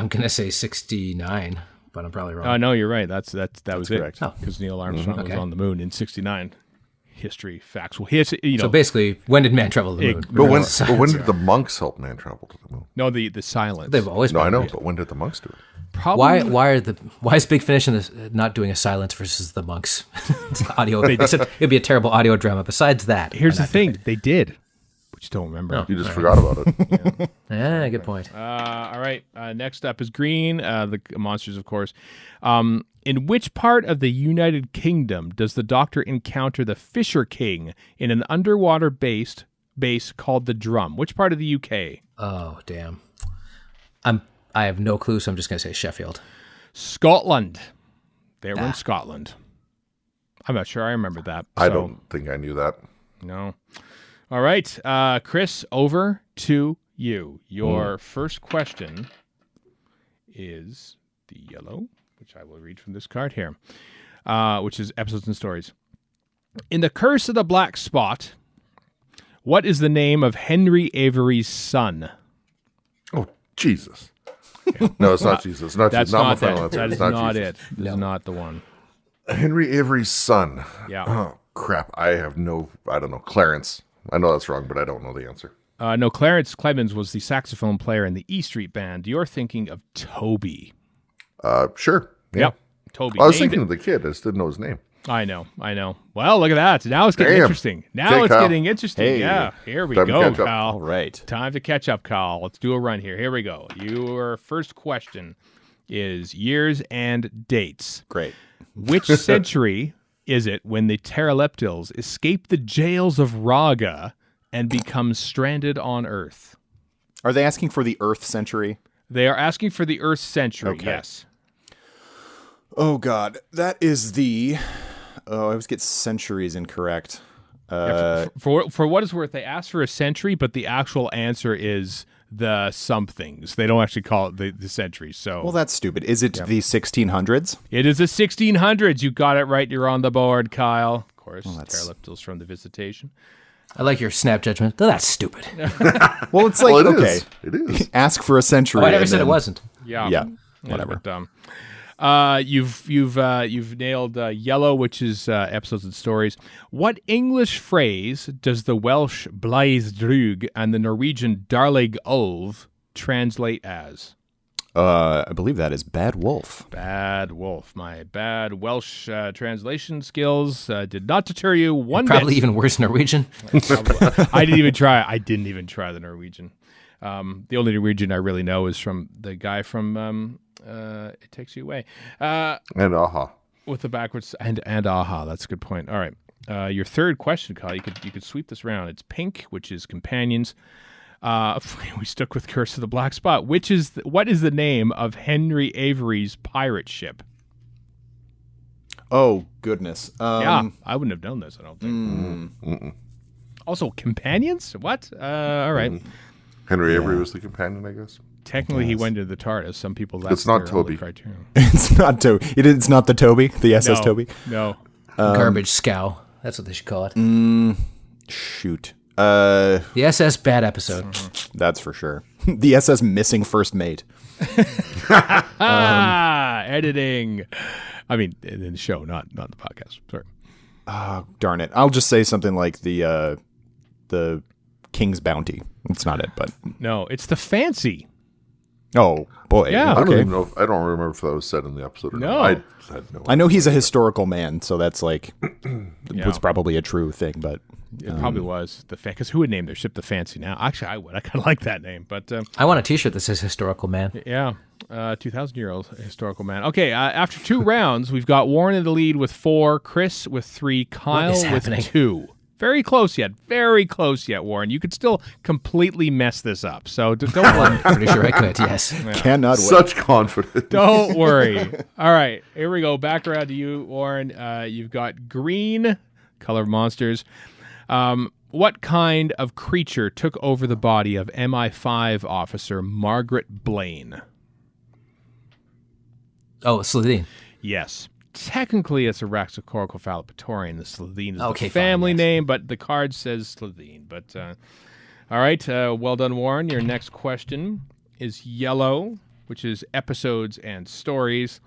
gonna say 69, but I'm probably wrong. No, you're right. That was correct. Because Neil Armstrong was on the moon in 69. History, facts. Well, so basically, when did man travel to the moon? But when did the monks help man travel to the moon? No, the silence. They've always. No, been I know, great. but when did the monks do it? Probably. Why is Big Finish not doing a silence versus the monks? Audio. They said it'd be a terrible audio drama. Besides that, Here's the thing: they did, but you don't remember. You just forgot about it. Yeah, good point. All right. Next up is green. The monsters, of course. In which part of the United Kingdom does the Doctor encounter the Fisher King in an underwater base called the Drum? Which part of the UK? Oh, damn. I have no clue, so I'm just going to say Sheffield. Scotland. They were in Scotland. I'm not sure I remember that. I don't think I knew that. No. All right. Chris, over to you. Your first question is the yellow, which I will read from this card here, which is episodes and stories. In The Curse of the Black Spot, what is the name of Henry Avery's son? Oh, Jesus. No, it's not Jesus. Not That's not not my final that. answer. That It's is not not Jesus. it. This is not the one. Henry Avery's son. Yeah. Oh, crap. I don't know. Clarence. I know that's wrong, but I don't know the answer. No, Clarence Clemens was the saxophone player in the E Street Band. You're thinking of Toby. Sure. Yeah. Yep. Toby. I was thinking of the kid. I just didn't know his name. I know. Well, look at that. Now it's getting interesting. Okay, Kyle. Getting interesting. Hey. Yeah. Here we Time to go, catch up. Kyle. All right. Time to catch up, Kyle. Let's do a run here. Here we go. Your first question is years and dates. Great. Which century is it when the Pteroleptils escape the jails of Raga and become stranded on Earth? Are they asking for the Earth century? They are asking for the Earth century, Okay. yes. Oh, God. That is the... Oh, I always get centuries incorrect. For what it's worth, they asked for a century, but the actual answer is the somethings. They don't actually call it the century. So, Well, that's stupid. Is it the 1600s? it is the 1600s. You got it right. You're on the board, Kyle. Of course, Pteroleptils from the Visitation. I like your snap judgment. Though that's stupid. Well, it's like, Well, it okay. is. It is. Ask for a century. Oh, I never and said it then- wasn't. Yeah. Yeah, whatever. But, You've nailed yellow, which is episodes and stories. What English phrase does the Welsh Blaes Drug and the Norwegian Darlig Ulv translate as? I believe that is Bad Wolf. Bad Wolf. My bad Welsh translation skills did not deter you one bit. Probably even worse Norwegian. I didn't even try. I didn't even try the Norwegian. The only Norwegian I really know is from the guy from It Takes You Away. And aha. With the backwards and aha. That's a good point. All right. Your third question, Kyle. You could sweep this round. It's pink, which is companions. We stuck with Curse of the Black Spot. What is the name of Henry Avery's pirate ship? Oh goodness. Yeah, I wouldn't have known this. I don't think. Also, companions. What? All right. Henry Avery was the companion, I guess. Technically, he went into the TARDIS. Some people. That's It's not their only Toby. criterion. It's not Toby. It's not the Toby. The SS No, Toby. No. Garbage scow. That's what they should call it. Shoot. The SS bad episode. That's for sure. The SS missing first mate. Editing. I mean, in the show, not the podcast. Sorry. Darn it. I'll just say something like the King's Bounty. It's not it, but No, it's the Fancy. oh boy. Yeah. I don't Okay. even know. I don't remember if that was said in the episode or No. not. I had no I know he's a historical man, so that's like Yeah. was probably a true thing, but It probably was the because who would name their ship the Fancy now? Actually, I would. I kind of like that name, but I want a T-shirt that says "Historical Man." yeah, 2,000-year-old historical man. Okay, after 2 rounds, we've got Warren in the lead with 4, Chris with 3, Kyle is with happening? 2. Very close yet, Warren. You could still completely mess this up, so don't worry. Pretty sure I could. Yes. cannot wait. such confidence. Don't worry. All right, here we go. Back around to you, Warren. You've got green, color of monsters. What kind of creature took over the body of MI5 officer Margaret Blaine? Oh, Slitheen. Yes. Technically, it's a Raxacoricophalopatorian. The Slitheen is Okay, the family fine, yes. name, but the card says Slitheen. But all right, well done, Warren. Your next question is yellow, which is episodes and stories.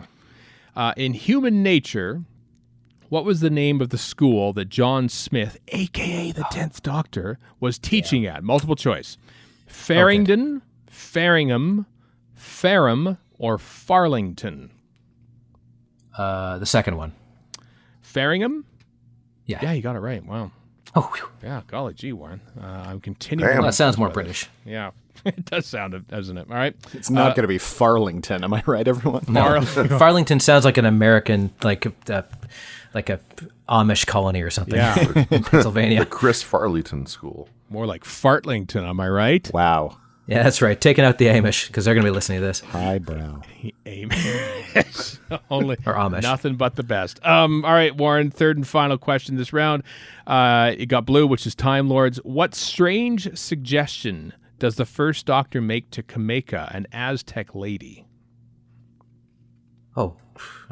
In Human Nature, what was the name of the school that John Smith, a.k.a. the 10th Doctor, was teaching at? Multiple choice. Farringdon, Faringham, Fareham, or Farlington? The second one. Faringham? Yeah. Yeah, you got it right. Wow. Oh, whew. Yeah, golly gee, Warren. I'm continuing. Damn. Well, that sounds more British. Yeah, it does sound, doesn't it? All right. It's not going to be Farlington, am I right, everyone? No. Farlington sounds like an American, like a Amish colony or something. Yeah. in Pennsylvania. The Chris Farleyton School. More like Fartlington, am I right? Wow. Yeah, that's right. Taking out the Amish because they're going to be listening to this. Highbrow. Amish. Only Or Amish. Nothing but the best. All right, Warren, third and final question this round. You got blue, which is Time Lords. What strange suggestion does the first Doctor make to Kameka, an Aztec lady? Oh,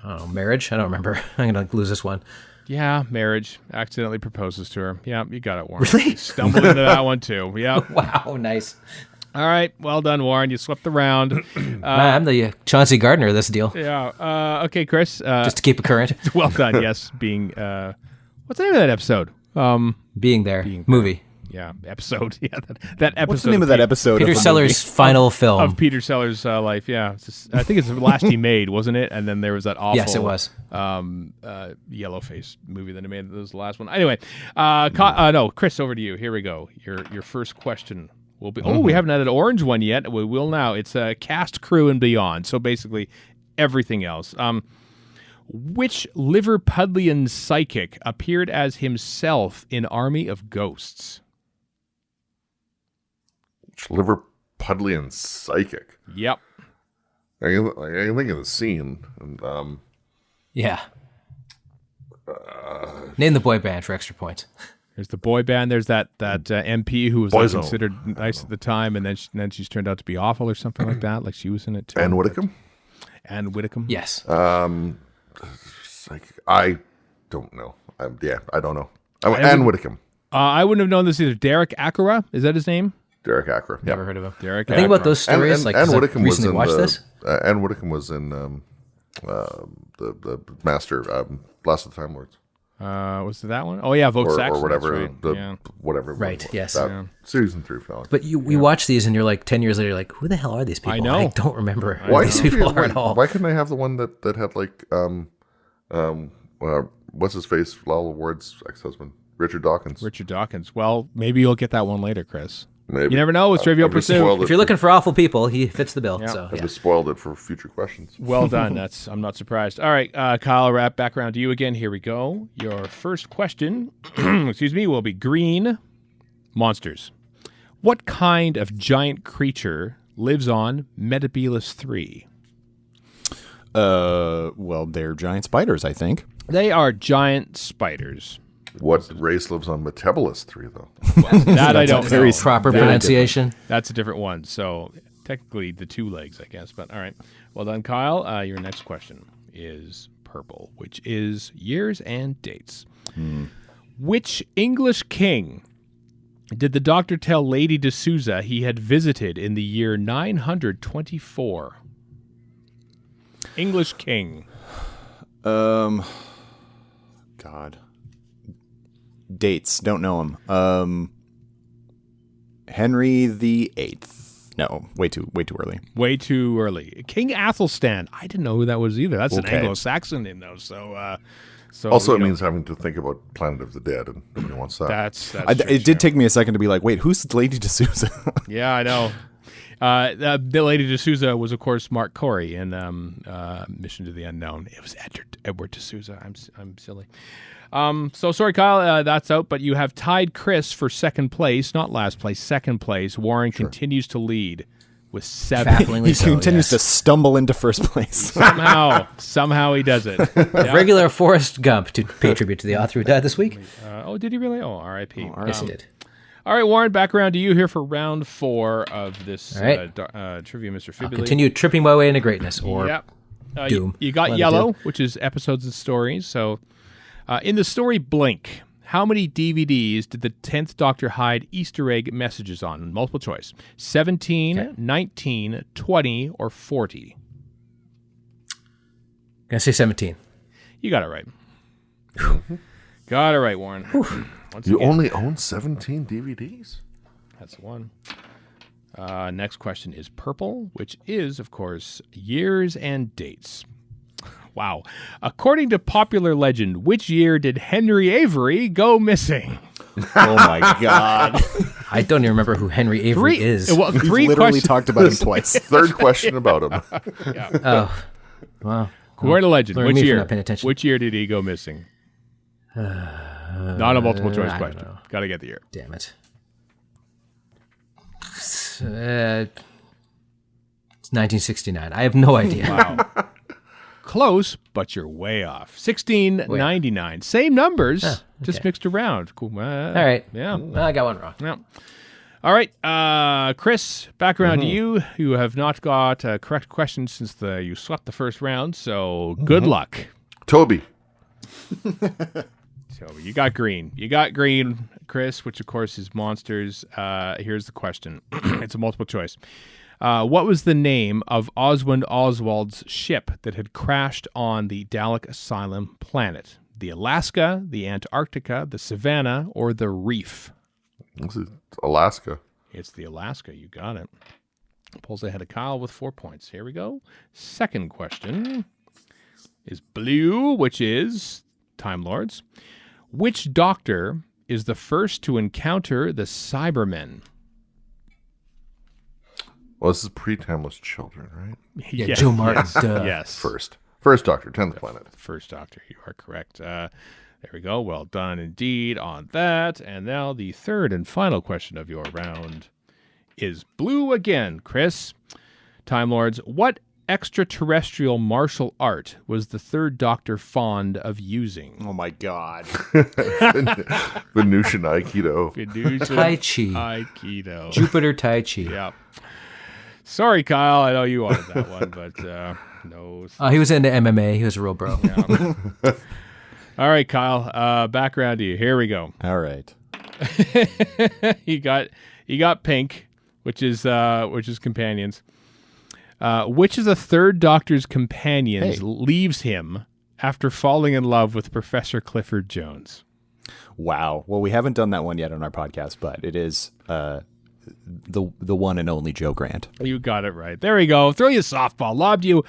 I don't know. Marriage? I don't remember. I'm going to lose this one. Yeah, marriage. Accidentally proposes to her. Yeah, you got it, Warren. Really? Stumbled into that one, too. Yeah. Wow, nice. All right. Well done, Warren. You swept the round. I'm the Chauncey Gardner of this deal, Yeah. Okay, Chris. just to keep it current. Well done. Yes. Being, what's the name of that episode? Being there. Movie. Yeah, episode. Yeah, that episode. What's the name of that episode? Peter of the Sellers' final film. of Peter Sellers' life? Yeah, I think it's the last he made, wasn't it? And then there was that awful. Yes, it was. Yellow face movie that he made. That was the last one. Anyway, no, Chris, over to you. Here we go. Your first question will be. Oh, we haven't had an orange one yet. We will now. It's cast, crew, and beyond. So basically, everything else. Which Liverpudlian psychic appeared as himself in Army of Ghosts? Liverpudlian psychic. Yep. I can think of the scene. And, Yeah. Name the boy band for extra points. There's the boy band. There's that MP who was Boyzone. considered nice at the time, and then she's turned out to be awful or something like that. Like she was in it too. Anne Whitcomb? Anne Whitcomb. Yes. Psychic. I don't know. I don't know. Anne Whitcomb. I wouldn't have known this either. Derek Acura, is that his name? Derek Acker. Never heard of him. Derek. I think about Acura. those stories. And like, 'cause Anne I Whitcomb was recently in watched this. Anne Whitcomb was in the master, Blast of the Time Lords. Was it that one? Oh yeah, Vogue Saxon, or whatever. that's right. Whatever. Right, yes. That season 3 finale. But we watch these, and you're like 10 years later, you're like, who the hell are these people? I know. I don't remember who Why these couldn't people you- are at all. Why couldn't I have the one that had like what's his face? Lala Ward's ex-husband, Richard Dawkins. Richard Dawkins. Well, maybe you'll get that one later, Chris. Maybe. You never know with Trivial I've just Pursuit. spoiled it If you're looking for awful people, he fits the bill. Yeah. So I yeah. just spoiled it for future questions. Well done. I'm not surprised. All right, Kyle, back around to you again. Here we go. Your first question, excuse me, will be green monsters. What kind of giant creature lives on Metebelis 3? Well, they're giant spiders, I think. They are giant spiders. What race lives on Metebelis 3, though? That I don't know. Proper pronunciation. That's a different one. So technically the 2 legs, I guess. But all right. Well done, Kyle. Your next question is purple, which is years and dates. Which English king did the doctor tell Lady de Souza he had visited in the year 924? English king. God. Dates. Don't know him. Henry the Eighth. No, way too early. Way too early. King Athelstan. I didn't know who that was either. That's an Okay. Anglo-Saxon name, though. So Also, you it know, means having to think about Planet of the Dead, and nobody wants that. that's true, It did take me a second to be like, wait, who's Lady de Souza? Yeah, I know. The Lady de Souza was, of course, Mark Corey in Mission to the Unknown. It was Edward de Souza. I'm silly. So sorry, Kyle, that's out. But you have tied Chris for second place, not last place, second place. Warren continues to lead with 7. Bafflingly He so, continues to yes. stumble into first place. Somehow he does it. Yeah. Regular Forrest Gump to pay tribute to the author who died this week. Oh, did he really? Oh, R.I.P. Yes, he did. All right, Warren, back around to you here for round 4 of this All right. Trivia, Mr. I'll Fibuli. continue tripping my way into greatness, or Yep. doom. You got One of the yellow, two. which is episodes and stories. So, in the story Blink, how many DVDs did the 10th Doctor hide Easter egg messages on? Multiple choice. 17, 19, 20, or 40? Gonna say 17. You got it right. Got it right, Warren. Once You again, only own 17 DVDs? that's the one. Next question is purple, which is, of course, years and dates. Wow. According to popular legend, which year did Henry Avery go missing? Oh my God. I don't even remember who Henry Avery is. Well, We've 3 literally questions. talked about him twice. Third question about him. Oh, wow. According to legend, Learn which me from year? not paying attention. Which year did he go missing? Not a multiple choice I don't question. know. Got to get the year. Damn it. It's 1969. I have no idea. Wow. Close, but you're way off. 1699. Same numbers, just okay. mixed around. Cool. All right. Yeah. Well, I got one wrong. Yeah. All right, Chris, back around to you. You have not got a correct question since you swept the first round, so good luck. Toby. So you got green. You got green, Chris, which of course is monsters. Here's the question. It's a multiple choice. What was the name of Oswald Oswald's ship that had crashed on the Dalek Asylum planet? The Alaska, the Antarctica, the Savannah, or the Reef? This is Alaska. It's the Alaska. You got it. Pulls ahead of Kyle with 4 points. Here we go. Second question is blue, which is Time Lords. Which Doctor is the first to encounter the Cybermen? Well, this is pre-Timeless Children, right? Yeah, Joe Martin. Duh. Yes. First Doctor, 10th planet. First Doctor. You are correct. There we go. Well done indeed on that. And now the third and final question of your round is blue again, Chris. Time Lords, what extraterrestrial martial art was the third Doctor fond of using? Oh my God. Venusian Aikido. Tai Chi. Aikido. Jupiter Tai Chi. Yeah. Sorry, Kyle. I know you wanted that one, but no. He was into MMA. He was a real bro. Yeah. All right, Kyle. Back around to you. Here we go. All right. you got pink, which is companions. Which of the third Doctor's companions leaves him after falling in love with Professor Clifford Jones? Wow. Well, we haven't done that one yet on our podcast, but it is the one and only Joe Grant. You got it right. There we go. Throw you a softball. Lobbed you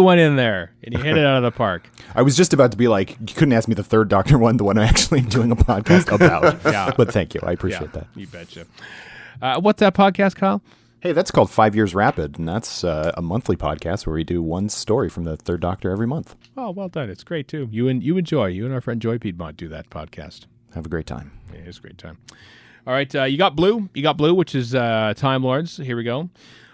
one in there, and you hit it out of the park. I was just about to be like, you couldn't ask me the third Doctor one, the one I'm actually doing a podcast about. Yeah. But thank you. I appreciate that. You betcha. What's that podcast, Kyle? Hey, that's called 5 Years Rapid, and that's a monthly podcast where we do one story from the third Doctor every month. Oh, well done. It's great, too. You and our friend Joy Piedmont do that podcast. Have a great time. Yeah, it's a great time. All right, you got Blue. You got Blue, which is Time Lords. Here we go.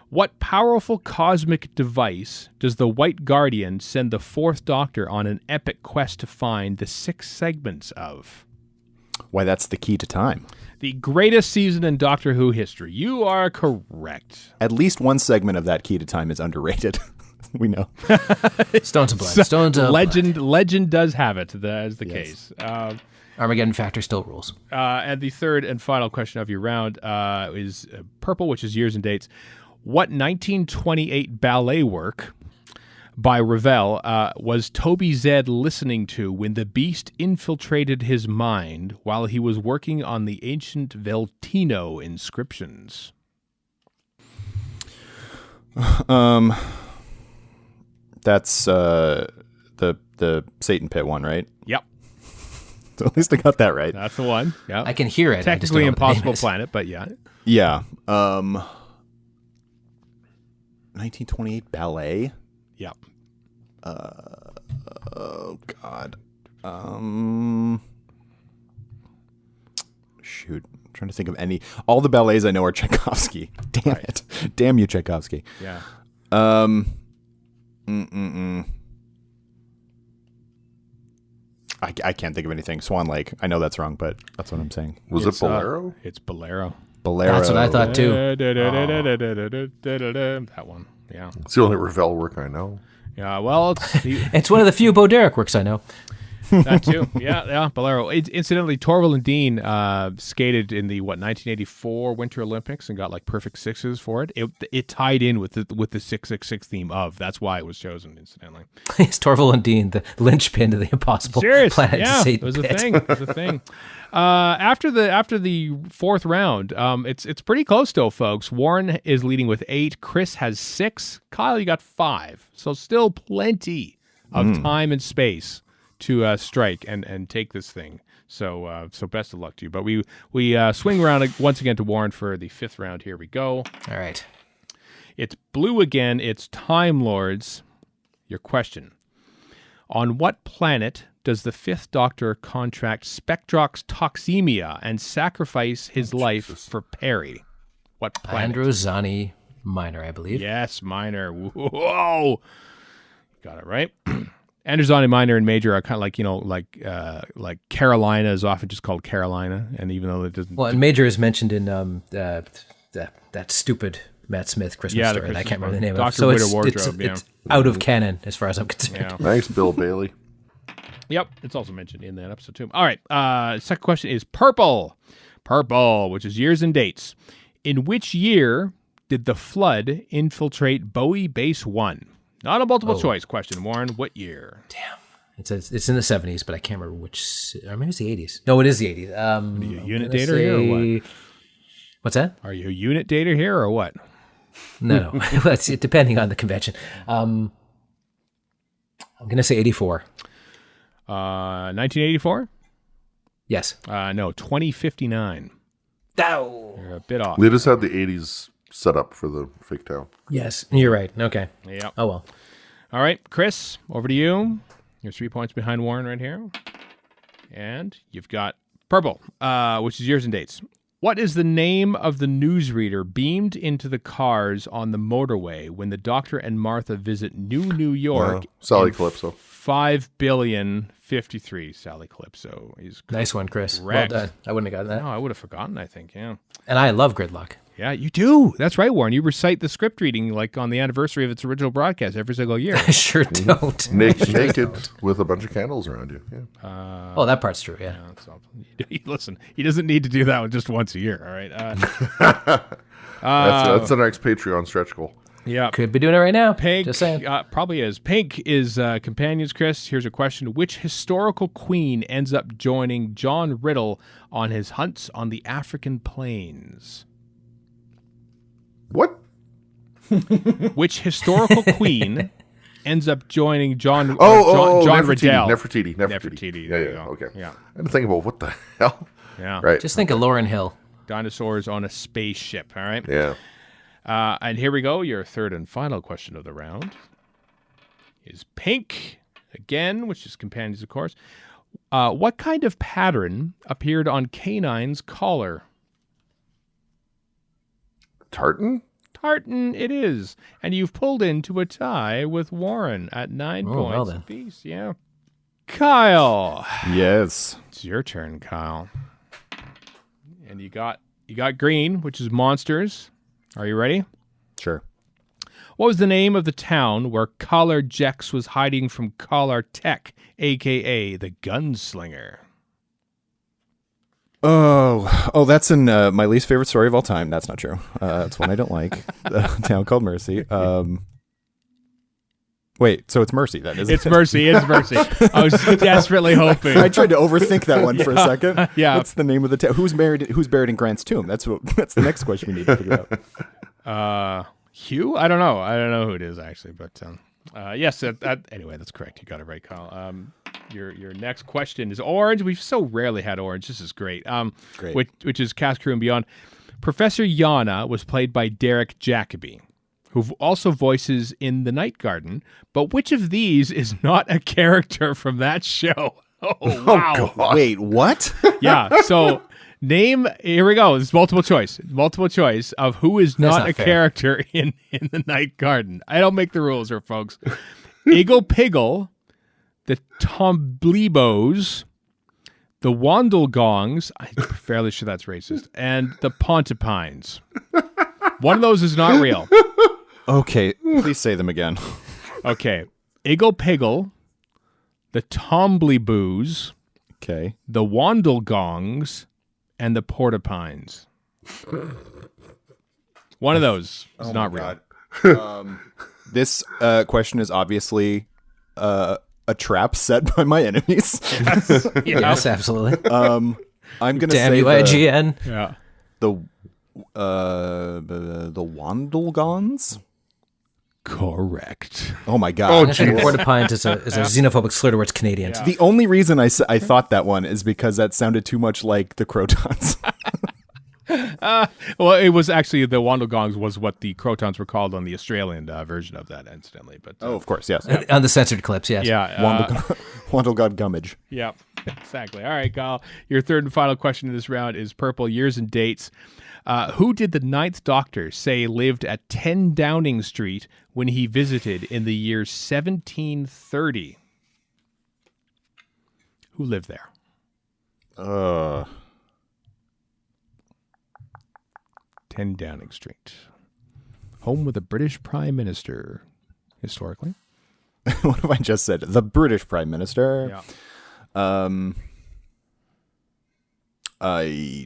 What powerful cosmic device does the White Guardian send the fourth Doctor on an epic quest to find the 6 segments of? Why, that's the key to time. The greatest season in Doctor Who history. You are correct. At least one segment of that key to time is underrated. We know. Stones of Blood. Stones of Blood. Legend does have it as the case. Armageddon Factor still rules. And the third and final question of your round is Purple, which is years and dates. What 1928 ballet work by Ravel was Toby Zed listening to when the Beast infiltrated his mind while he was working on the ancient Veltino inscriptions? That's the Satan Pit one, right? Yep. So at least I got that right. That's the one. Yeah. I can hear it. Technically Impossible Planet, but yeah. Yeah. 1928 ballet. Yep. Oh God. Shoot. I'm trying to think of all the ballets I know are Tchaikovsky. Damn it. Damn you, Tchaikovsky. Yeah. I can't think of anything. Swan Lake. I know that's wrong, but that's what I'm saying. Was it Bolero? It's Bolero. Bolero. That's what I thought too. That one. Yeah. It's the only Ravel work I know. Yeah. Well, It's one of the few Bo Derek works I know. that too. Yeah. Bolero. Incidentally, Torval and Dean skated in the 1984 Winter Olympics and got like perfect sixes for it. It tied in with the 666 theme of. That's why it was chosen. Incidentally, It's Torval and Dean, the linchpin to the Impossible Planet. Yeah, Satan it was a Pit. thing. It was a thing. After the fourth round, it's pretty close still, folks. Warren is leading with 8. Chris has 6. Kyle, you got 5. So still plenty of time and space to strike and take this thing. So best of luck to you. But we swing around once again to Warren for the 5th round. Here we go. All right. It's Blue again. It's Time Lords. Your question. On what planet does the 5th Doctor contract Spectrox toxemia and sacrifice his life for Perry? What planet? Androzani Minor, I believe. Yes, Minor. Whoa. Got it right. Androzani Minor and Major are kind of like Carolina is often just called Carolina, and even though it doesn't. Well, and Major is mentioned in that stupid Matt Smith Christmas story, and I can't remember the name of it. So it's out of canon as far as I'm concerned. Yeah. Thanks, Bill Bailey. Yep, it's also mentioned in that episode too. All right, second question is Purple, which is years and dates. In which year did the Flood infiltrate Bowie Base 1? Not a multiple choice question, Warren. What year? Damn. It's in the 70s, but I can't remember which. Or maybe it's the 80s. No, it is the 80s. Are you a unit dater here or what? What's that? Are you a unit dater here or what? No. That's it, depending on the convention. I'm going to say 84. 1984? Yes. No, 2059. Oh. You're a bit off. They just had the 80s set up for the fake town. Yes, you're right. Okay. Yep. Oh, well. All right, Chris, over to you. You're 3 points behind Warren right here. And you've got Purple, which is years and dates. What is the name of the newsreader beamed into the cars on the motorway when the Doctor and Martha visit New York? Sally Calypso. 5,000,000,053. Sally Calypso. Nice one, Chris. Correct. Well done. I wouldn't have gotten that. No, I would have forgotten, I think, yeah. And I love Gridlock. Yeah, you do. That's right, Warren. You recite the script reading like on the anniversary of its original broadcast every single year. I sure don't. Naked with a bunch of candles around you. Yeah. Oh, that part's true, yeah. Listen, he doesn't need to do that just once a year, all right? That's the next Patreon stretch goal. Yeah. Could be doing it right now. Pink, just saying. Probably is. Pink is companions, Chris. Here's a question. Which historical queen ends up joining John Riddle on his hunts on the African plains? What? Which historical queen ends up joining John Riddle? Nefertiti. Yeah. Okay. Yeah. I had to think about what the hell. Yeah. Right. Just think of Lauryn Hill. Dinosaurs on a spaceship. All right. Yeah. And here we go. Your third and final question of the round is pink again, which is companions, of course. What kind of pattern appeared on Canine's collar? Tartan? Tartan it is. And you've pulled into a tie with Warren at 9 points apiece. Yeah. Kyle. Yes. It's your turn, Kyle. And you got green, which is monsters. Are you ready? Sure. What was the name of the town where Collar Jex was hiding from Collar Tech, a.k.a. the Gunslinger? Oh, that's in my least favorite story of all time. That's not true. It's one I don't like. A town called Mercy. Wait, so it's Mercy then, isn't it? It's Mercy. It's Mercy. I was desperately hoping. I tried to overthink that one for a second. Yeah. What's the name of the town? Who's buried in Grant's tomb? That's the next question we need to figure out. Hugh? I don't know. I don't know who it is, actually. But yes, anyway, that's correct. You got it right, Kyle. Your next question is orange. We've so rarely had orange. This is great. Great. Which is Cast Crew and Beyond. Professor Yana was played by Derek Jacobi, who also voices in The Night Garden. But which of these is not a character from that show? Oh, wow. Oh, God. Wait, what? Yeah, so name, here we go. It's multiple choice of who is not a character in The Night Garden. I don't make the rules here, folks. Iggle Piggle, the Tomblebos, the Wandlegongs, I'm fairly sure that's racist, and the Pontipines. One of those is not real. Okay, please say them again. Okay. Iggle Piggle, the Tombleboos, okay, the Wandlegongs, and the Portapines. One of those is not real. This question is obviously a trap set by my enemies. Yes, yes, absolutely. I'm gonna Damn say you, IGN. Yeah. The Wandlegons. Correct. Oh my God! I think Portapines is a xenophobic slur towards Canadians. The only reason I thought that one is because that sounded too much like the Crotons. Well, it was actually the Wandlegongs was what the Crotons were called on the Australian version of that, incidentally. But of course, yes. On the censored clips, yes. Yeah. Wandlegod Gummidge. Yeah, exactly. All right, Kyle. Your third and final question in this round is purple years and dates. Who did the Ninth Doctor say lived at 10 Downing Street when he visited in the year 1730? Who lived there? 10 Downing Street. Home with the British Prime Minister, historically. What have I just said? The British Prime Minister. Yeah. I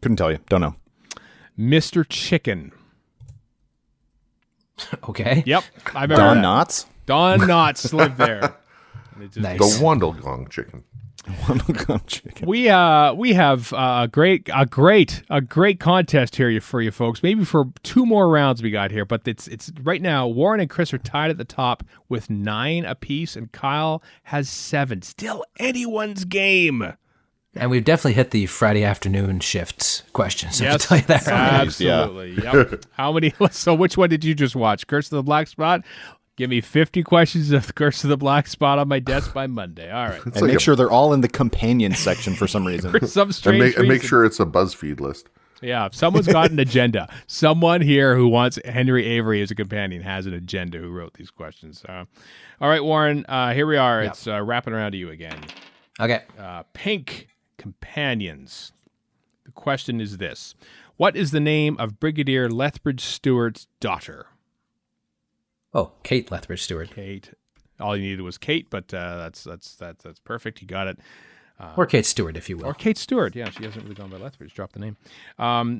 couldn't tell you. Don't know. Mr. Chicken. Okay. Yep. I remember Don that. Knotts? Don Knotts lived there. Nice. The Wandlegong chicken. Wandlegong chicken. We have a great contest here for you folks. Maybe for 2 more rounds we got here, but it's right now. Warren and Chris are tied at the top with 9 apiece, and Kyle has 7. Still anyone's game. And we've definitely hit the Friday afternoon shifts questions. Yes, I can tell you that. Absolutely. Yeah. Yep. How many? So which one did you just watch? Curse of the Black Spot? Give me 50 questions of Curse of the Black Spot on my desk by Monday. All right. And make sure they're all in the companion section for some reason. For some strange reason. And make sure it's a BuzzFeed list. Yeah, if someone's got an agenda. Someone here who wants Henry Avery as a companion has an agenda who wrote these questions. All right, Warren, here we are. Yep. It's wrapping around to you again. Okay. Pink companions. The question is this. What is the name of Brigadier Lethbridge Stewart's daughter? Oh, Kate Lethbridge Stewart. Kate. All you needed was Kate, but that's perfect. You got it. Or Kate Stewart, if you will. Or Kate Stewart. Yeah, she hasn't really gone by Lethbridge. Drop the name.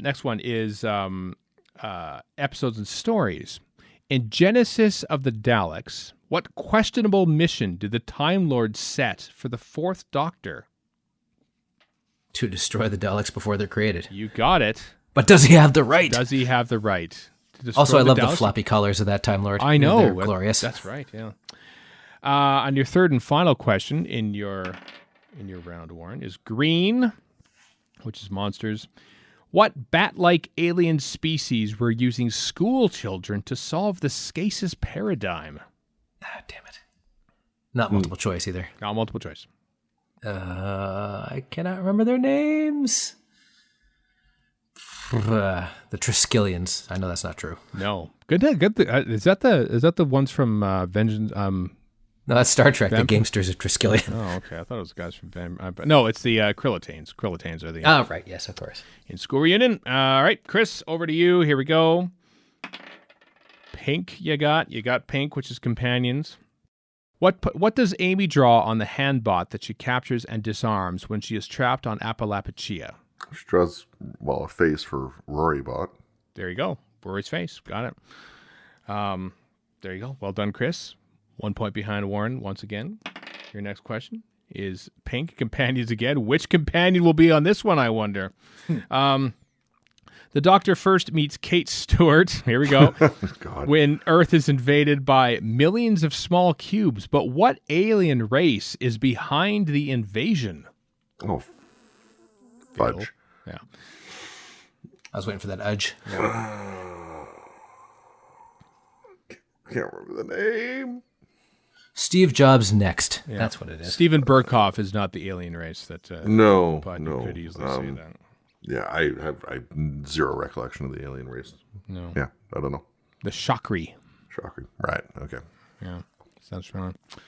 Next one is episodes and stories. In Genesis of the Daleks, what questionable mission did the Time Lord set for the Fourth Doctor? To destroy the Daleks before they're created. You got it. But does he have the right? Does he have the right to destroy Also, I love Daleks? the floppy colors of that Time Lord. I know. They're glorious. That's right, yeah. On your third and final question in your round, Warren, is green, which is monsters. What bat-like alien species were using school children to solve the Scasis paradigm? Ah, damn it. Not multiple choice either. Not multiple choice. I cannot remember their names. The Triskelions. I know that's not true. No. Good. Is that the ones from Vengeance? No, that's Star Trek. The Gamesters of Triskelion. Oh, okay. I thought it was the guys from no, it's the Krillitanes. Krillitanes are the. Oh, right. Yes, of course. In school reunion. All right, Chris, over to you. Here we go. Pink, you got pink, which is companions. What does Amy draw on the handbot that she captures and disarms when she is trapped on Apalapachia? She draws, a face for Rory Bot. There you go. Rory's face. Got it. There you go. Well done, Chris. 1 point behind Warren once again. Your next question is pink companions again. Which companion will be on this one, I wonder? The Doctor first meets Kate Stewart. Here we go. God. When Earth is invaded by millions of small cubes. But what alien race is behind the invasion? Oh, fudge. Yeah. I was waiting for that udge. Can't remember the name. Steve Jobs next. Yeah. That's what it is. Stephen Burkhoff is not the alien race that. No. You could easily say that. Yeah, I have zero recollection of the alien race. No. Yeah, I don't know. The Shakri. Shakri. Right. Okay. Yeah. Sounds familiar. All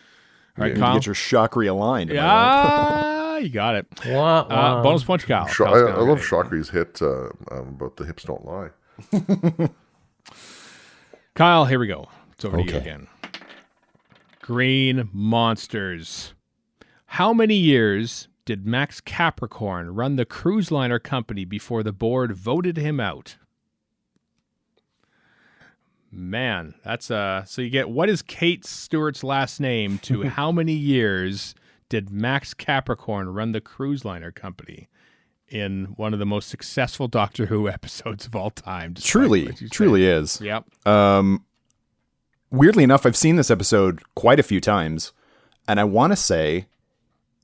right, you Kyle. Get your Shakri aligned. Yeah, you got it. Bonus point, Kyle. I love Shakri's hit about the hips don't lie. Kyle, here we go. It's over to you again. Green monsters. How many years did Max Capricorn run the cruise liner company before the board voted him out? Man, that's so you get what is Kate Stewart's last name to how many years did Max Capricorn run the cruise liner company in one of the most successful Doctor Who episodes of all time? Truly is. Yep. Weirdly enough, I've seen this episode quite a few times, and I want to say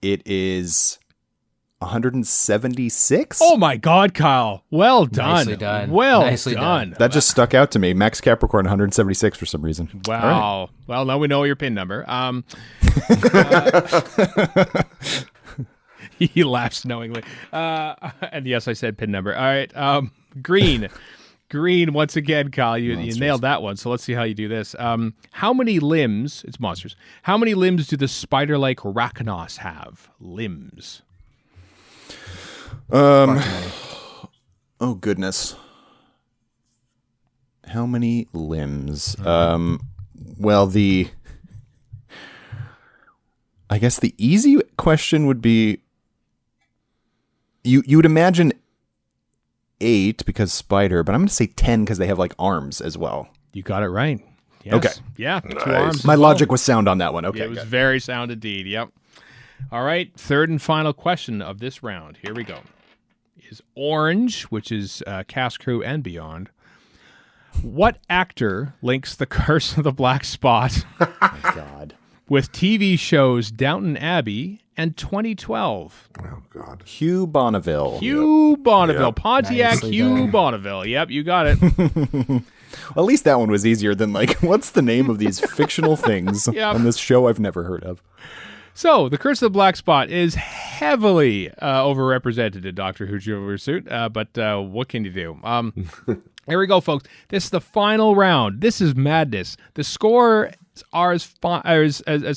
it is 176. Oh my God, Kyle! Well done. Nicely done. Nicely done. That just stuck out to me. Max Capricorn 176 for some reason. Wow. Right. Well, now we know your PIN number. He laughs knowingly. And yes, I said PIN number. All right. Green. Green, once again, Kyle, you nailed that one. So let's see how you do this. How many limbs, it's monsters, how many limbs do the spider-like Rachnos have? Limbs. Oh, goodness. How many limbs? Well, I guess the easy question would be, you would imagine 8 because spider, but I'm going to say 10 because they have like arms as well. You got it right. Yes. Okay. Yeah. Nice. 2 arms. My logic was sound on that one. Okay. Yeah, it was very sound indeed. Yep. All right. Third and final question of this round. Here we go. Is orange, which is cast crew and beyond. What actor links the Curse of the Black Spot Oh, my God. with TV shows Downton Abbey and 2012? Oh, God. Hugh Bonneville. Hugh Bonneville. Yep. Pontiac Nicely Hugh done. Bonneville. Yep, you got it. Well, at least that one was easier than like, what's the name of these fictional things Yep. on this show I've never heard of? So, the Curse of the Black Spot is heavily overrepresented in Doctor Who Trivial Pursuit, but what can you do? Here we go, folks. This is the final round. This is madness. The score are as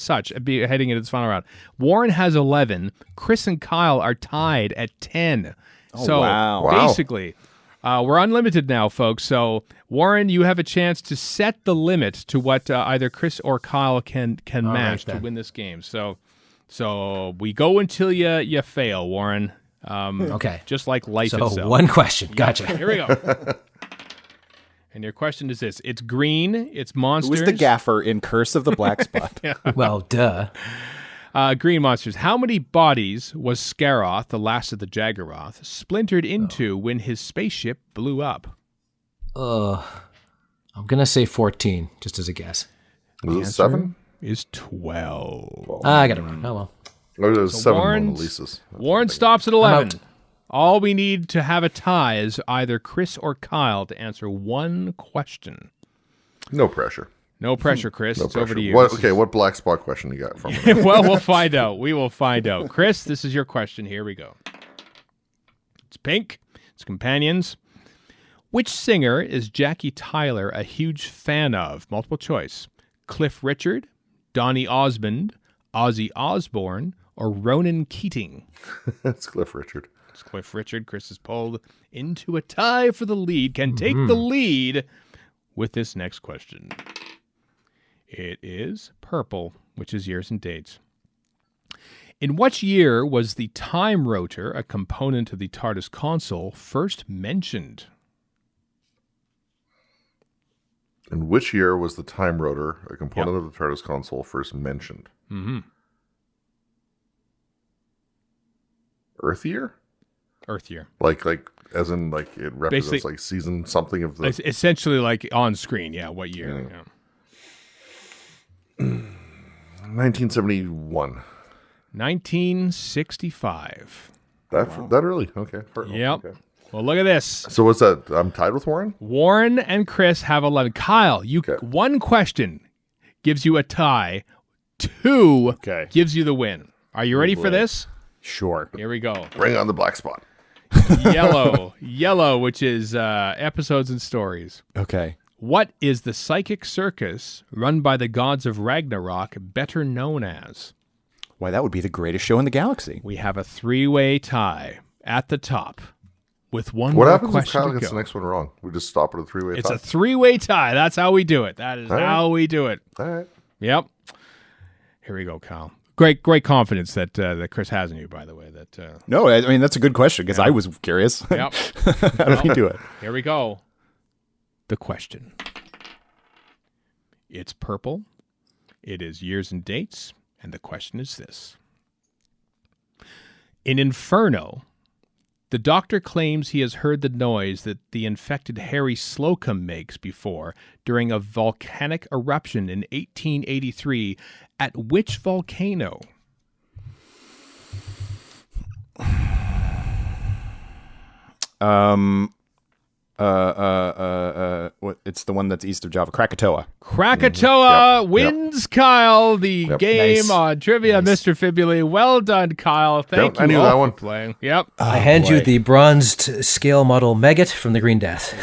such, heading into this final round. Warren has 11. Chris and Kyle are tied at 10. Oh, so, wow. basically, we're unlimited now, folks. So, Warren, you have a chance to set the limit to what either Chris or Kyle can match to win this game. So we go until you fail, Warren. Okay. Just like life So itself. one question. Gotcha. Here we go. And your question is this. It's green. It's monsters. Who's the gaffer in Curse of the Black Spot? Well, duh. Green monsters. How many bodies was Skaroth, the last of the Jaggeroth, splintered into when his spaceship blew up? I'm going to say 14, just as a guess. Was it 7? Is 12. I got it wrong. Oh, well. It was 7 Mona Lisas. Warren stops at 11. All we need to have a tie is either Chris or Kyle to answer one question. No pressure. No pressure, Chris. No it's pressure. over to you. What black spot question you got from me? Well, we'll find out. We will find out. Chris, this is your question. Here we go. It's pink. It's companions. Which singer is Jackie Tyler a huge fan of? Multiple choice. Cliff Richard, Donny Osmond, Ozzy Osbourne, or Ronan Keating? It's Cliff Richard. It's Cliff Richard. Chris is pulled into a tie for the lead. Can take the lead with this next question. It is purple, which is years and dates. In what year was the time rotor, a component of the TARDIS console, first mentioned? In which year was the time rotor, a component of the TARDIS console, first mentioned? Earth year? Earth year. Like as in like it represents basically, like season something of the... It's essentially like on screen, what year? Yeah. 1971. 1965. That early? Okay. Yep. Okay. Well, look at this. So what's that? I'm tied with Warren? Warren and Chris have 11. Kyle, one question gives you a tie. 2 gives you the win. Are you ready for this? Sure. Here we go. Bring on the black spot. Yellow, which is episodes and stories. Okay. What is the psychic circus run by the gods of Ragnarok better known as? Why, that would be the greatest show in the galaxy. We have a 3-way tie at the top with one what more happens question if Kyle to gets go. the next one wrong? We just stop at a 3-way tie? It's a 3-way tie. That's how we do it. That is how we do it. All right. Yep. Here we go, Kyle. Great confidence that Chris has in you, by the way. No, I mean, that's a good question because I was curious. Yep. How did he do it? Here we go. The question. It's purple. It is years and dates. And the question is this. In Inferno, the Doctor claims he has heard the noise that the infected Harry Slocum makes before during a volcanic eruption in 1883. At which volcano? What? It's the one that's east of Java. Krakatoa. Krakatoa wins Kyle the game on Trivia, Mr. Fibuli. Well done, Kyle. Thank you all for playing. Yep. I hand you the bronzed scale model Maggot from the Green Death.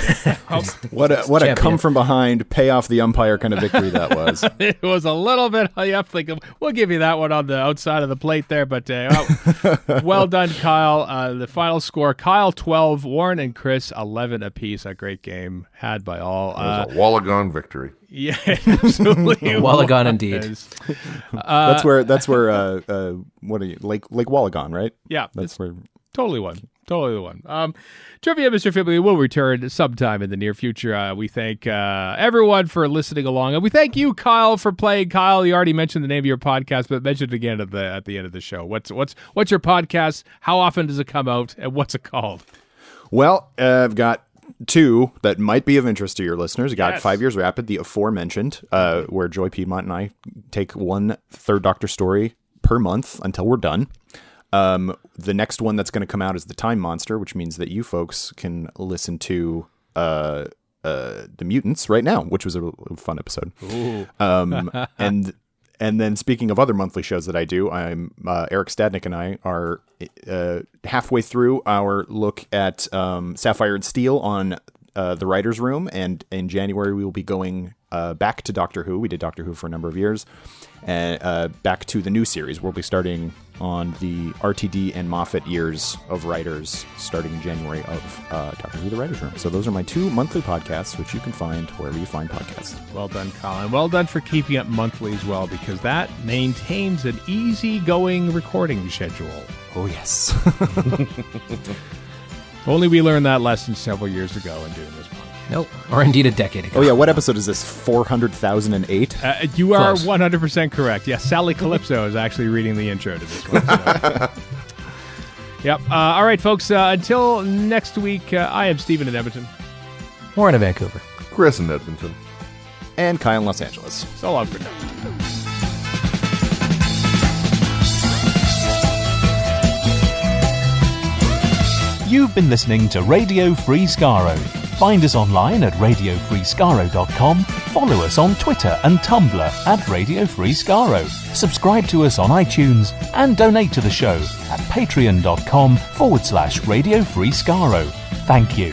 What a come from behind, pay off the umpire kind of victory that was. It was a little bit. We'll give you that one on the outside of the plate there, but well done, Kyle. The final score: Kyle 12, Warren and Chris 11 apiece. A great game had by all. It was a Wallagon victory. Yeah, absolutely. Wallagon indeed. That's where what are you like Wallagon, right? Yeah, that's where totally one. Trivia, Mr. Fibuli will return sometime in the near future. We thank everyone for listening along, and we thank you, Kyle, for playing. Kyle, you already mentioned the name of your podcast, but mention it again at the end of the show. What's your podcast? How often does it come out, and what's it called? Well, I've got 2 that might be of interest to your listeners. I got 5 Years Rapid, the aforementioned, where Joy Piedmont and I take one Third Doctor story per month until we're done. The next one that's going to come out is The Time Monster, which means that you folks can listen to The Mutants right now, which was a fun episode. And then speaking of other monthly shows that I do, I'm Eric Stadnick and I are halfway through our look at Sapphire and Steel on the Writer's Room. And in January, we will be going back to Doctor Who. We did Doctor Who for a number of years. And back to the new series. We'll be starting on the RTD and Moffat years of writers starting in January of Doctor Who, The Writer's Room. So those are my 2 monthly podcasts, which you can find wherever you find podcasts. Well done, Colin. Well done for keeping it monthly as well, because that maintains an easygoing recording schedule. Oh, yes. Only we learned that lesson several years ago in doing this podcast. Nope. Or indeed a decade ago. Oh, yeah. What episode is this? 400,008? You are 100% correct. Yes, Sally Calypso is actually reading the intro to this one. So. Yep. All right, folks. Until next week, I am Stephen in Edmonton. Warren in Vancouver. Chris in Edmonton. And Kyle in Los Angeles. So long for now. You've been listening to Radio Free Skaro. Find us online at radiofreeskaro.com, follow us on Twitter and Tumblr at Radio Free Skaro, subscribe to us on iTunes, and donate to the show at patreon.com/Radio Free Skaro. Thank you.